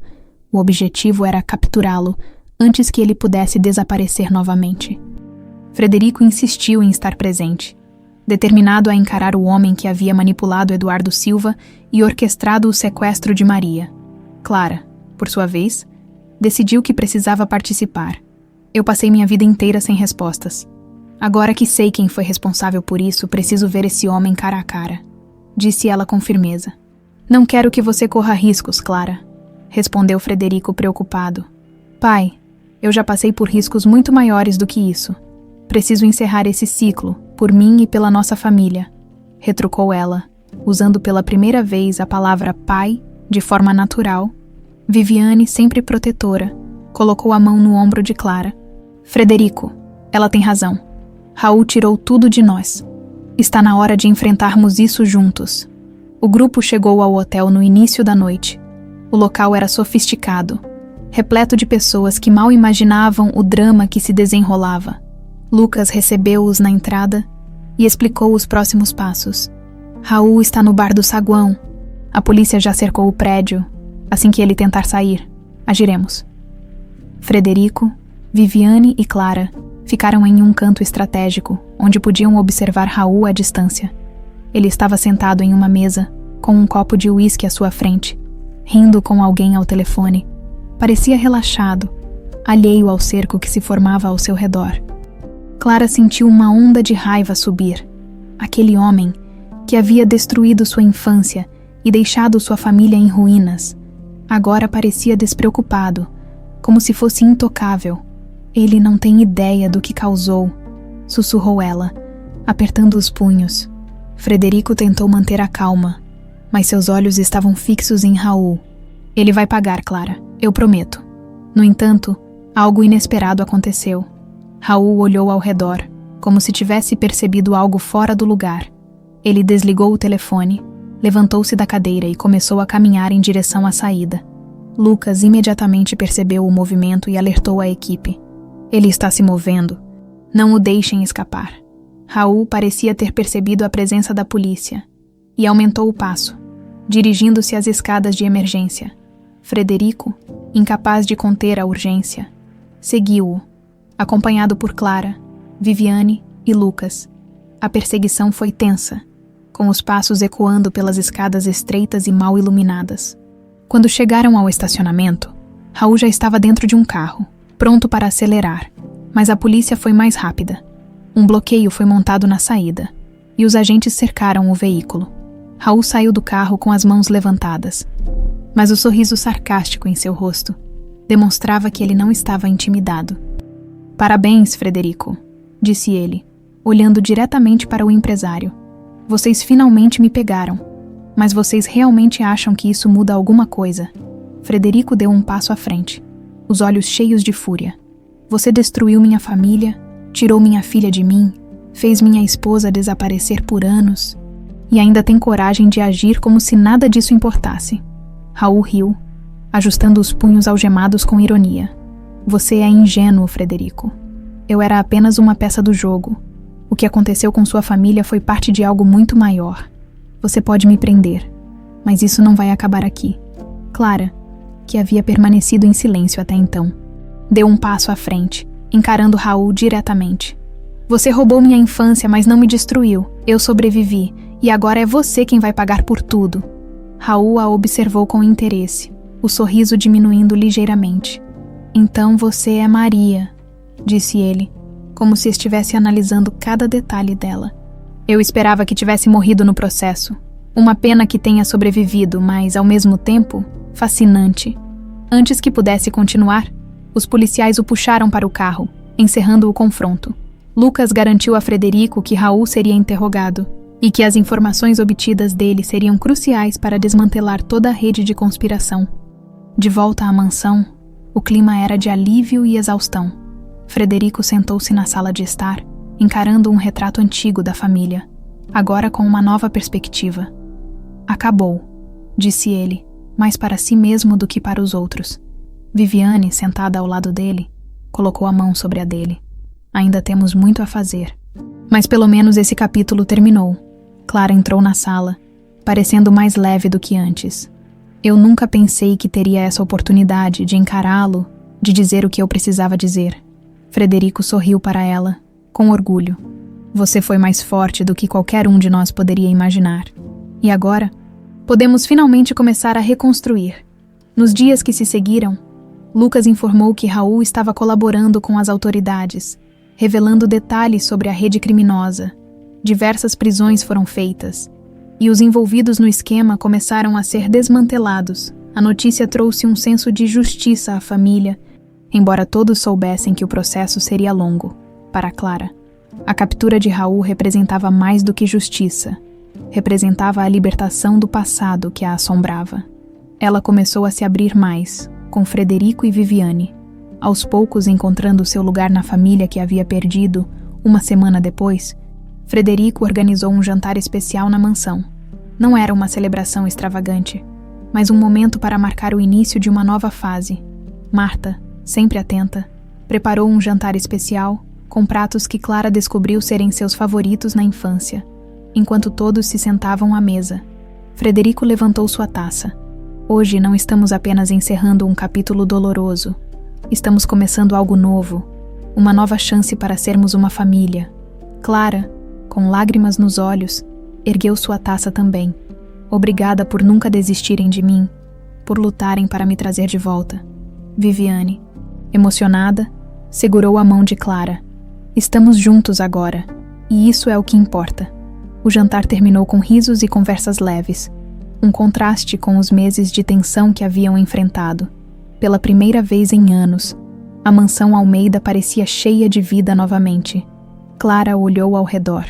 O objetivo era capturá-lo antes que ele pudesse desaparecer novamente. Frederico insistiu em estar presente, determinado a encarar o homem que havia manipulado Eduardo Silva e orquestrado o sequestro de Maria. Clara, por sua vez, decidiu que precisava participar. Eu passei minha vida inteira sem respostas. Agora que sei quem foi responsável por isso, preciso ver esse homem cara a cara, disse ela com firmeza. Não quero que você corra riscos, Clara, respondeu Frederico preocupado. Pai, eu já passei por riscos muito maiores do que isso. Preciso encerrar esse ciclo, por mim e pela nossa família, retrucou ela, usando pela primeira vez a palavra pai de forma natural. Viviane, sempre protetora, colocou a mão no ombro de Clara. Frederico, ela tem razão. Raul tirou tudo de nós. Está na hora de enfrentarmos isso juntos. O grupo chegou ao hotel no início da noite. O local era sofisticado, repleto de pessoas que mal imaginavam o drama que se desenrolava. Lucas recebeu-os na entrada e explicou os próximos passos. Raul está no bar do saguão. A polícia já cercou o prédio. Assim que ele tentar sair, agiremos. Frederico, Viviane e Clara ficaram em um canto estratégico, onde podiam observar Raul à distância. Ele estava sentado em uma mesa, com um copo de uísque à sua frente, rindo com alguém ao telefone. Parecia relaxado, alheio ao cerco que se formava ao seu redor. Clara sentiu uma onda de raiva subir. Aquele homem, que havia destruído sua infância e deixado sua família em ruínas, agora parecia despreocupado, como se fosse intocável. Ele não tem ideia do que causou, sussurrou ela, apertando os punhos. Frederico tentou manter a calma, mas seus olhos estavam fixos em Raul. Ele vai pagar, Clara, eu prometo. No entanto, algo inesperado aconteceu. Raul olhou ao redor, como se tivesse percebido algo fora do lugar. Ele desligou o telefone, levantou-se da cadeira e começou a caminhar em direção à saída. Lucas imediatamente percebeu o movimento e alertou a equipe. Ele está se movendo. Não o deixem escapar. Raul parecia ter percebido a presença da polícia e aumentou o passo, dirigindo-se às escadas de emergência. Frederico, incapaz de conter a urgência, seguiu-o, acompanhado por Clara, Viviane e Lucas. A perseguição foi tensa, com os passos ecoando pelas escadas estreitas e mal iluminadas. Quando chegaram ao estacionamento, Raul já estava dentro de um carro, pronto para acelerar, mas a polícia foi mais rápida. Um bloqueio foi montado na saída, e os agentes cercaram o veículo. Raul saiu do carro com as mãos levantadas, mas o sorriso sarcástico em seu rosto demonstrava que ele não estava intimidado. Parabéns, Frederico, disse ele, olhando diretamente para o empresário. Vocês finalmente me pegaram, mas vocês realmente acham que isso muda alguma coisa? Frederico deu um passo à frente, os olhos cheios de fúria. Você destruiu minha família, tirou minha filha de mim, fez minha esposa desaparecer por anos e ainda tem coragem de agir como se nada disso importasse. Raul riu, ajustando os punhos algemados com ironia. Você é ingênuo, Frederico. Eu era apenas uma peça do jogo. O que aconteceu com sua família foi parte de algo muito maior. Você pode me prender, mas isso não vai acabar aqui. Clara, que havia permanecido em silêncio até então, deu um passo à frente, encarando Raul diretamente. Você roubou minha infância, mas não me destruiu. Eu sobrevivi, e agora é você quem vai pagar por tudo. Raul a observou com interesse, o sorriso diminuindo ligeiramente. Então você é Maria, disse ele, como se estivesse analisando cada detalhe dela. Eu esperava que tivesse morrido no processo. Uma pena que tenha sobrevivido, mas, ao mesmo tempo, fascinante. Antes que pudesse continuar, os policiais o puxaram para o carro, encerrando o confronto. Lucas garantiu a Frederico que Raul seria interrogado e que as informações obtidas dele seriam cruciais para desmantelar toda a rede de conspiração. De volta à mansão, O clima era de alívio e exaustão. Frederico sentou-se na sala de estar, encarando um retrato antigo da família, agora com uma nova perspectiva. Acabou, disse ele, mais para si mesmo do que para os outros. Viviane, sentada ao lado dele, colocou a mão sobre a dele. Ainda temos muito a fazer. Mas pelo menos esse capítulo terminou. Clara entrou na sala, parecendo mais leve do que antes. Eu nunca pensei que teria essa oportunidade de encará-lo, de dizer o que eu precisava dizer. Frederico sorriu para ela, com orgulho. Você foi mais forte do que qualquer um de nós poderia imaginar. E agora, podemos finalmente começar a reconstruir. Nos dias que se seguiram, Lucas informou que Raul estava colaborando com as autoridades, revelando detalhes sobre a rede criminosa. Diversas prisões foram feitas, e os envolvidos no esquema começaram a ser desmantelados. A notícia trouxe um senso de justiça à família, embora todos soubessem que o processo seria longo. Para Clara, a captura de Raul representava mais do que justiça. Representava a libertação do passado que a assombrava. Ela começou a se abrir mais, com Frederico e Viviane, aos poucos encontrando seu lugar na família que havia perdido. Uma semana depois, Frederico organizou um jantar especial na mansão. Não era uma celebração extravagante, mas um momento para marcar o início de uma nova fase. Marta, sempre atenta, preparou um jantar especial, com pratos que Clara descobriu serem seus favoritos na infância. Enquanto todos se sentavam à mesa, Frederico levantou sua taça. Hoje não estamos apenas encerrando um capítulo doloroso. Estamos começando algo novo, uma nova chance para sermos uma família. Clara, com lágrimas nos olhos, ergueu sua taça também. Obrigada por nunca desistirem de mim, por lutarem para me trazer de volta. Viviane, emocionada, segurou a mão de Clara. Estamos juntos agora, e isso é o que importa. O jantar terminou com risos e conversas leves, um contraste com os meses de tensão que haviam enfrentado. Pela primeira vez em anos, a mansão Almeida parecia cheia de vida novamente. Clara olhou ao redor.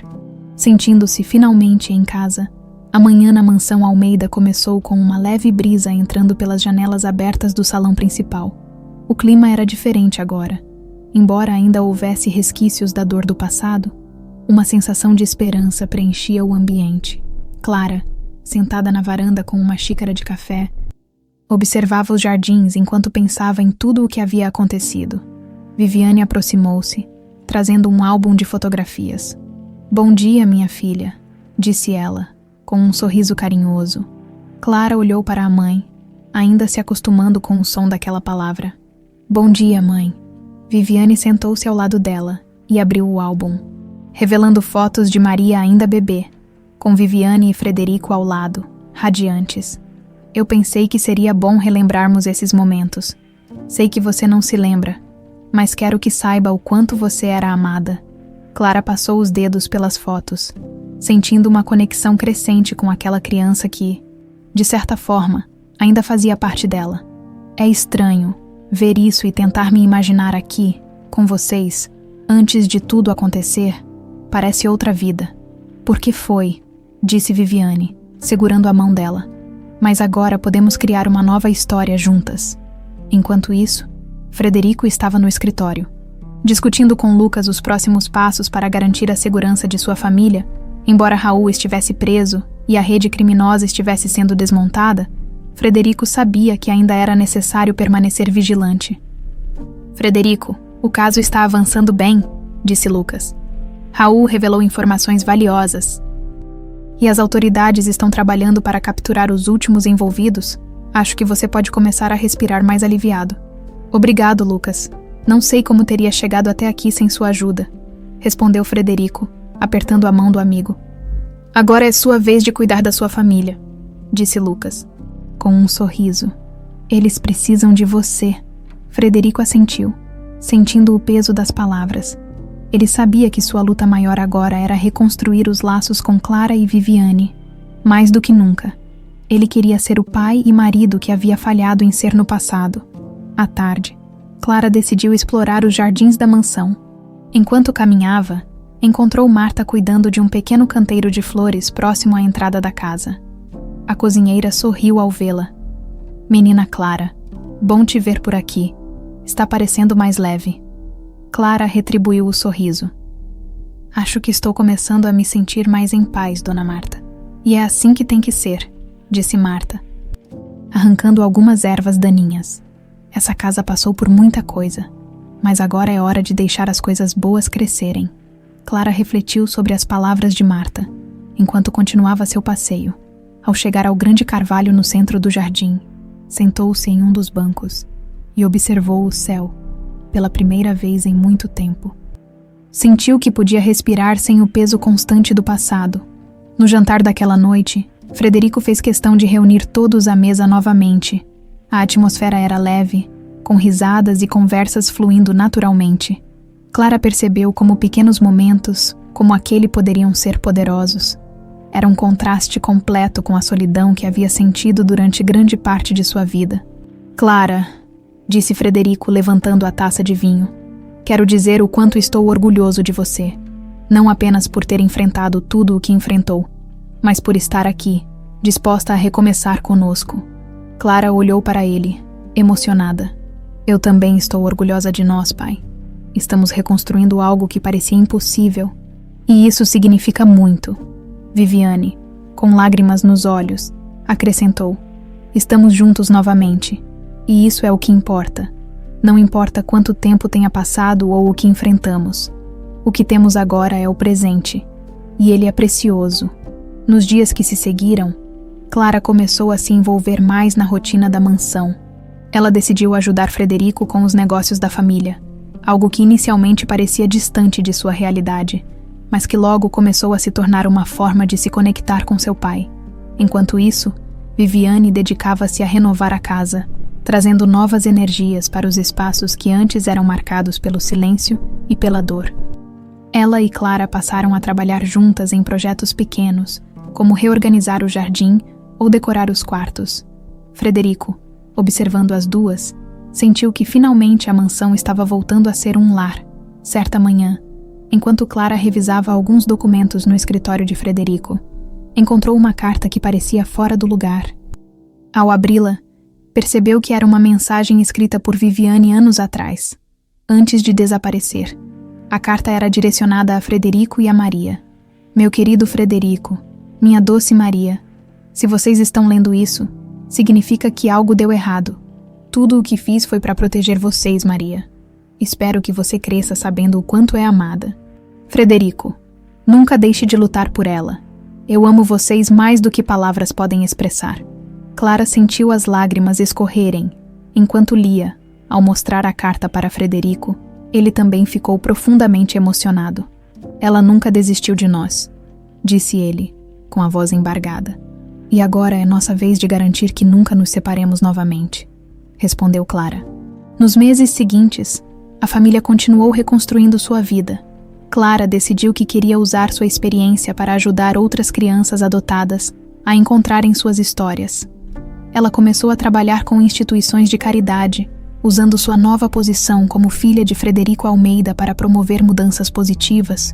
Sentindo-se finalmente em casa, a manhã na mansão Almeida começou com uma leve brisa entrando pelas janelas abertas do salão principal. O clima era diferente agora. Embora ainda houvesse resquícios da dor do passado, uma sensação de esperança preenchia o ambiente. Clara, sentada na varanda com uma xícara de café, observava os jardins enquanto pensava em tudo o que havia acontecido. Viviane aproximou-se, trazendo um álbum de fotografias. Bom dia, minha filha, disse ela, com um sorriso carinhoso. Clara olhou para a mãe, ainda se acostumando com o som daquela palavra. Bom dia, mãe. Viviane sentou-se ao lado dela e abriu o álbum, revelando fotos de Maria ainda bebê, com Viviane e Frederico ao lado, radiantes. Eu pensei que seria bom relembrarmos esses momentos. Sei que você não se lembra, mas quero que saiba o quanto você era amada. Clara passou os dedos pelas fotos, sentindo uma conexão crescente com aquela criança que, de certa forma, ainda fazia parte dela. É estranho ver isso e tentar me imaginar aqui, com vocês, antes de tudo acontecer. Parece outra vida. Porque foi, disse Viviane, segurando a mão dela. Mas agora podemos criar uma nova história juntas. Enquanto isso, Frederico estava no escritório, discutindo com Lucas os próximos passos para garantir a segurança de sua família. Embora Raul estivesse preso e a rede criminosa estivesse sendo desmontada, Frederico sabia que ainda era necessário permanecer vigilante. Frederico, o caso está avançando bem, disse Lucas. Raul revelou informações valiosas. E as autoridades estão trabalhando para capturar os últimos envolvidos. Acho que você pode começar a respirar mais aliviado. Obrigado, Lucas. Não sei como teria chegado até aqui sem sua ajuda, respondeu Frederico, apertando a mão do amigo. Agora é sua vez de cuidar da sua família, disse Lucas, com um sorriso. Eles precisam de você. Frederico assentiu, sentindo o peso das palavras. Ele sabia que sua luta maior agora era reconstruir os laços com Clara e Viviane. Mais do que nunca, ele queria ser o pai e marido que havia falhado em ser no passado. À tarde, Clara decidiu explorar os jardins da mansão. Enquanto caminhava, encontrou Marta cuidando de um pequeno canteiro de flores próximo à entrada da casa. A cozinheira sorriu ao vê-la. Menina Clara, bom te ver por aqui. Está parecendo mais leve. Clara retribuiu o sorriso. Acho que estou começando a me sentir mais em paz, Dona Marta. E é assim que tem que ser, disse Marta, arrancando algumas ervas daninhas. Essa casa passou por muita coisa, mas agora é hora de deixar as coisas boas crescerem. Clara refletiu sobre as palavras de Marta, enquanto continuava seu passeio. Ao chegar ao grande carvalho no centro do jardim, sentou-se em um dos bancos e observou o céu, pela primeira vez em muito tempo. Sentiu que podia respirar sem o peso constante do passado. No jantar daquela noite, Frederico fez questão de reunir todos à mesa novamente. A atmosfera era leve, com risadas e conversas fluindo naturalmente. Clara percebeu como pequenos momentos, como aquele, poderiam ser poderosos. Era um contraste completo com a solidão que havia sentido durante grande parte de sua vida. Clara, disse Frederico, levantando a taça de vinho, quero dizer o quanto estou orgulhoso de você. Não apenas por ter enfrentado tudo o que enfrentou, mas por estar aqui, disposta a recomeçar conosco. Clara olhou para ele, emocionada. Eu também estou orgulhosa de nós, pai. Estamos reconstruindo algo que parecia impossível. E isso significa muito. Viviane, com lágrimas nos olhos, acrescentou. Estamos juntos novamente. E isso é o que importa. Não importa quanto tempo tenha passado ou o que enfrentamos. O que temos agora é o presente. E ele é precioso. Nos dias que se seguiram, Clara começou a se envolver mais na rotina da mansão. Ela decidiu ajudar Frederico com os negócios da família, algo que inicialmente parecia distante de sua realidade, mas que logo começou a se tornar uma forma de se conectar com seu pai. Enquanto isso, Viviane dedicava-se a renovar a casa, trazendo novas energias para os espaços que antes eram marcados pelo silêncio e pela dor. Ela e Clara passaram a trabalhar juntas em projetos pequenos, como reorganizar o jardim ou decorar os quartos. Frederico, observando as duas, sentiu que finalmente a mansão estava voltando a ser um lar. Certa manhã, enquanto Clara revisava alguns documentos no escritório de Frederico, encontrou uma carta que parecia fora do lugar. Ao abri-la, percebeu que era uma mensagem escrita por Viviane anos atrás, antes de desaparecer. A carta era direcionada a Frederico e a Maria. Meu querido Frederico, minha doce Maria, se vocês estão lendo isso, significa que algo deu errado. Tudo o que fiz foi para proteger vocês, Maria. Espero que você cresça sabendo o quanto é amada. Frederico, nunca deixe de lutar por ela. Eu amo vocês mais do que palavras podem expressar. Clara sentiu as lágrimas escorrerem. Enquanto lia, ao mostrar a carta para Frederico, ele também ficou profundamente emocionado. Ela nunca desistiu de nós, disse ele, com a voz embargada. E agora é nossa vez de garantir que nunca nos separemos novamente, respondeu Clara. Nos meses seguintes, a família continuou reconstruindo sua vida. Clara decidiu que queria usar sua experiência para ajudar outras crianças adotadas a encontrarem suas histórias. Ela começou a trabalhar com instituições de caridade, usando sua nova posição como filha de Frederico Almeida para promover mudanças positivas.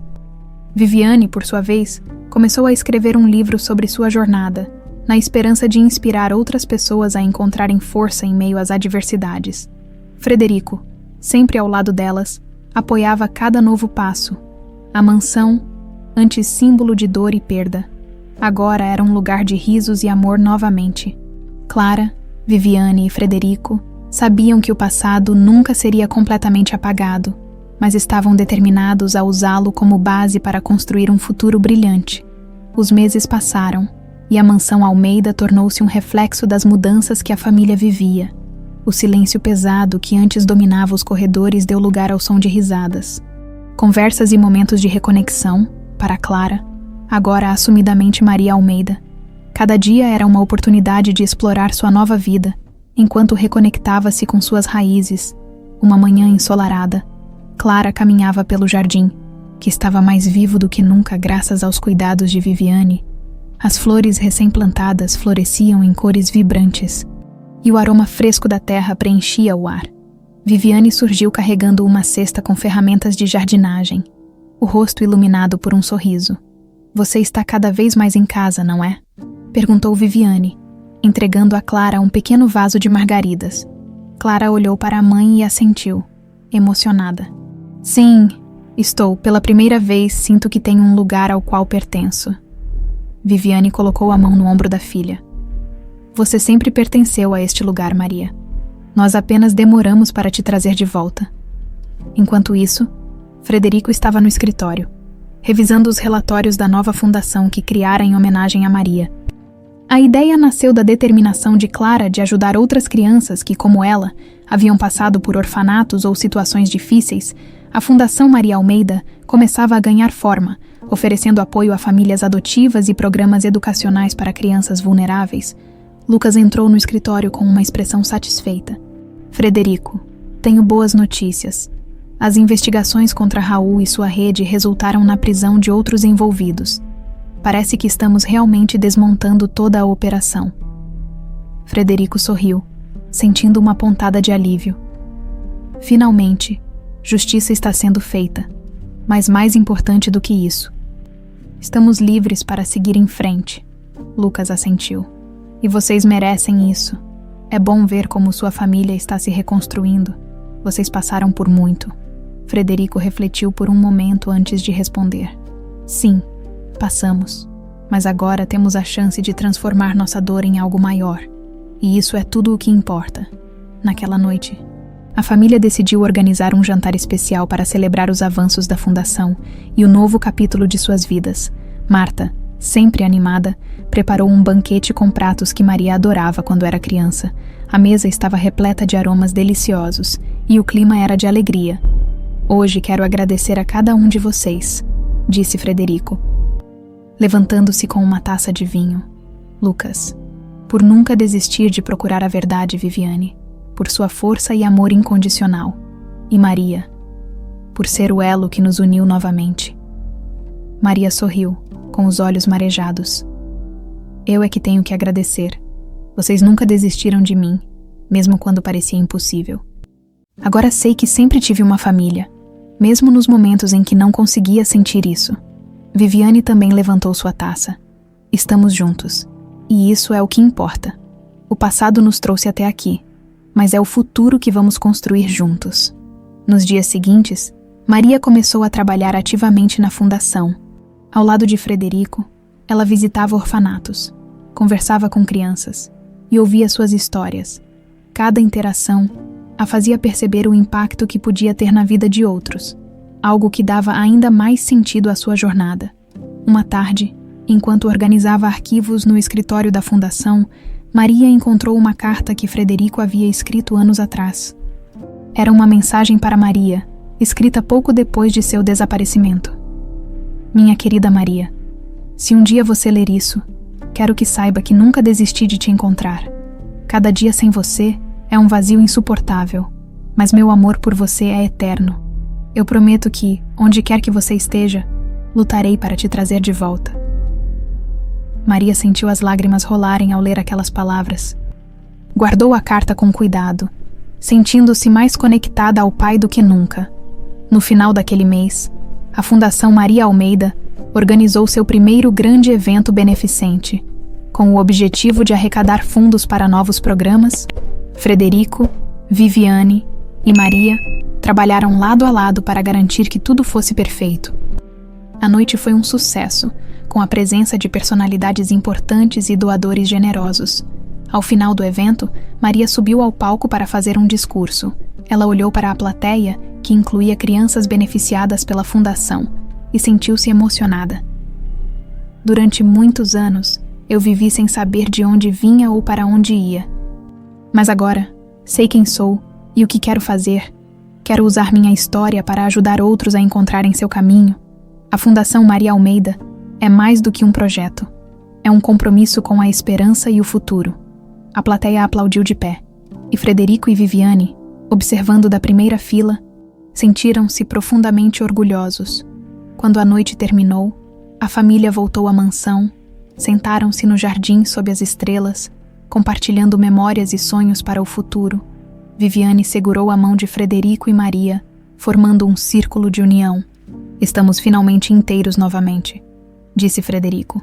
Viviane, por sua vez, começou a escrever um livro sobre sua jornada, na esperança de inspirar outras pessoas a encontrarem força em meio às adversidades. Frederico, sempre ao lado delas, apoiava cada novo passo. A mansão, antes símbolo de dor e perda, agora era um lugar de risos e amor novamente. Clara, Viviane e Frederico sabiam que o passado nunca seria completamente apagado, mas estavam determinados a usá-lo como base para construir um futuro brilhante. Os meses passaram, e a mansão Almeida tornou-se um reflexo das mudanças que a família vivia. O silêncio pesado que antes dominava os corredores deu lugar ao som de risadas. Conversas e momentos de reconexão, para Clara, agora assumidamente Maria Almeida. Cada dia era uma oportunidade de explorar sua nova vida, enquanto reconectava-se com suas raízes. Uma manhã ensolarada, Clara caminhava pelo jardim, que estava mais vivo do que nunca graças aos cuidados de Viviane. As flores recém-plantadas floresciam em cores vibrantes, e o aroma fresco da terra preenchia o ar. Viviane surgiu carregando uma cesta com ferramentas de jardinagem, o rosto iluminado por um sorriso. Você está cada vez mais em casa, não é? Perguntou Viviane, entregando a Clara um pequeno vaso de margaridas. Clara olhou para a mãe e assentiu, emocionada. Sim, estou. Pela primeira vez sinto que tenho um lugar ao qual pertenço. Viviane colocou a mão no ombro da filha. Você sempre pertenceu a este lugar, Maria. Nós apenas demoramos para te trazer de volta. Enquanto isso, Frederico estava no escritório, revisando os relatórios da nova fundação que criara em homenagem a Maria. A ideia nasceu da determinação de Clara de ajudar outras crianças que, como ela, haviam passado por orfanatos ou situações difíceis. A Fundação Maria Almeida começava a ganhar forma, oferecendo apoio a famílias adotivas e programas educacionais para crianças vulneráveis. Lucas entrou no escritório com uma expressão satisfeita. Frederico, tenho boas notícias. As investigações contra Raul e sua rede resultaram na prisão de outros envolvidos. Parece que estamos realmente desmontando toda a operação. Frederico sorriu, sentindo uma pontada de alívio. Finalmente, justiça está sendo feita, mas mais importante do que isso, estamos livres para seguir em frente. Lucas assentiu. E vocês merecem isso. É bom ver como sua família está se reconstruindo. Vocês passaram por muito. Frederico refletiu por um momento antes de responder. Sim, passamos. Mas agora temos a chance de transformar nossa dor em algo maior. E isso é tudo o que importa. Naquela noite, a família decidiu organizar um jantar especial para celebrar os avanços da fundação e o novo capítulo de suas vidas. Marta, sempre animada, preparou um banquete com pratos que Maria adorava quando era criança. A mesa estava repleta de aromas deliciosos e o clima era de alegria. Hoje quero agradecer a cada um de vocês, disse Frederico, levantando-se com uma taça de vinho. Lucas, por nunca desistir de procurar a verdade, Viviane, por sua força e amor incondicional. E Maria, por ser o elo que nos uniu novamente. Maria sorriu, com os olhos marejados. Eu é que tenho que agradecer. Vocês nunca desistiram de mim, mesmo quando parecia impossível. Agora sei que sempre tive uma família, mesmo nos momentos em que não conseguia sentir isso. Viviane também levantou sua taça. Estamos juntos, e isso é o que importa. O passado nos trouxe até aqui, mas é o futuro que vamos construir juntos. Nos dias seguintes, Maria começou a trabalhar ativamente na fundação. Ao lado de Frederico, ela visitava orfanatos, conversava com crianças e ouvia suas histórias. Cada interação a fazia perceber o impacto que podia ter na vida de outros, algo que dava ainda mais sentido à sua jornada. Uma tarde, enquanto organizava arquivos no escritório da fundação, Maria encontrou uma carta que Frederico havia escrito anos atrás. Era uma mensagem para Maria, escrita pouco depois de seu desaparecimento. Minha querida Maria, se um dia você ler isso, quero que saiba que nunca desisti de te encontrar. Cada dia sem você é um vazio insuportável, mas meu amor por você é eterno. Eu prometo que, onde quer que você esteja, lutarei para te trazer de volta. Maria sentiu as lágrimas rolarem ao ler aquelas palavras. Guardou a carta com cuidado, sentindo-se mais conectada ao pai do que nunca. No final daquele mês, a Fundação Maria Almeida organizou seu primeiro grande evento beneficente, com o objetivo de arrecadar fundos para novos programas. Frederico, Viviane e Maria trabalharam lado a lado para garantir que tudo fosse perfeito. A noite foi um sucesso, com a presença de personalidades importantes e doadores generosos. Ao final do evento, Maria subiu ao palco para fazer um discurso. Ela olhou para a plateia, que incluía crianças beneficiadas pela fundação, e sentiu-se emocionada. Durante muitos anos, eu vivi sem saber de onde vinha ou para onde ia. Mas agora, sei quem sou e o que quero fazer. Quero usar minha história para ajudar outros a encontrarem seu caminho. A Fundação Maria Almeida é mais do que um projeto. É um compromisso com a esperança e o futuro. A plateia aplaudiu de pé, e Frederico e Viviane, observando da primeira fila, sentiram-se profundamente orgulhosos. Quando a noite terminou, a família voltou à mansão, sentaram-se no jardim sob as estrelas, compartilhando memórias e sonhos para o futuro. Viviane segurou a mão de Frederico e Maria, formando um círculo de união. Estamos finalmente inteiros novamente, disse Frederico.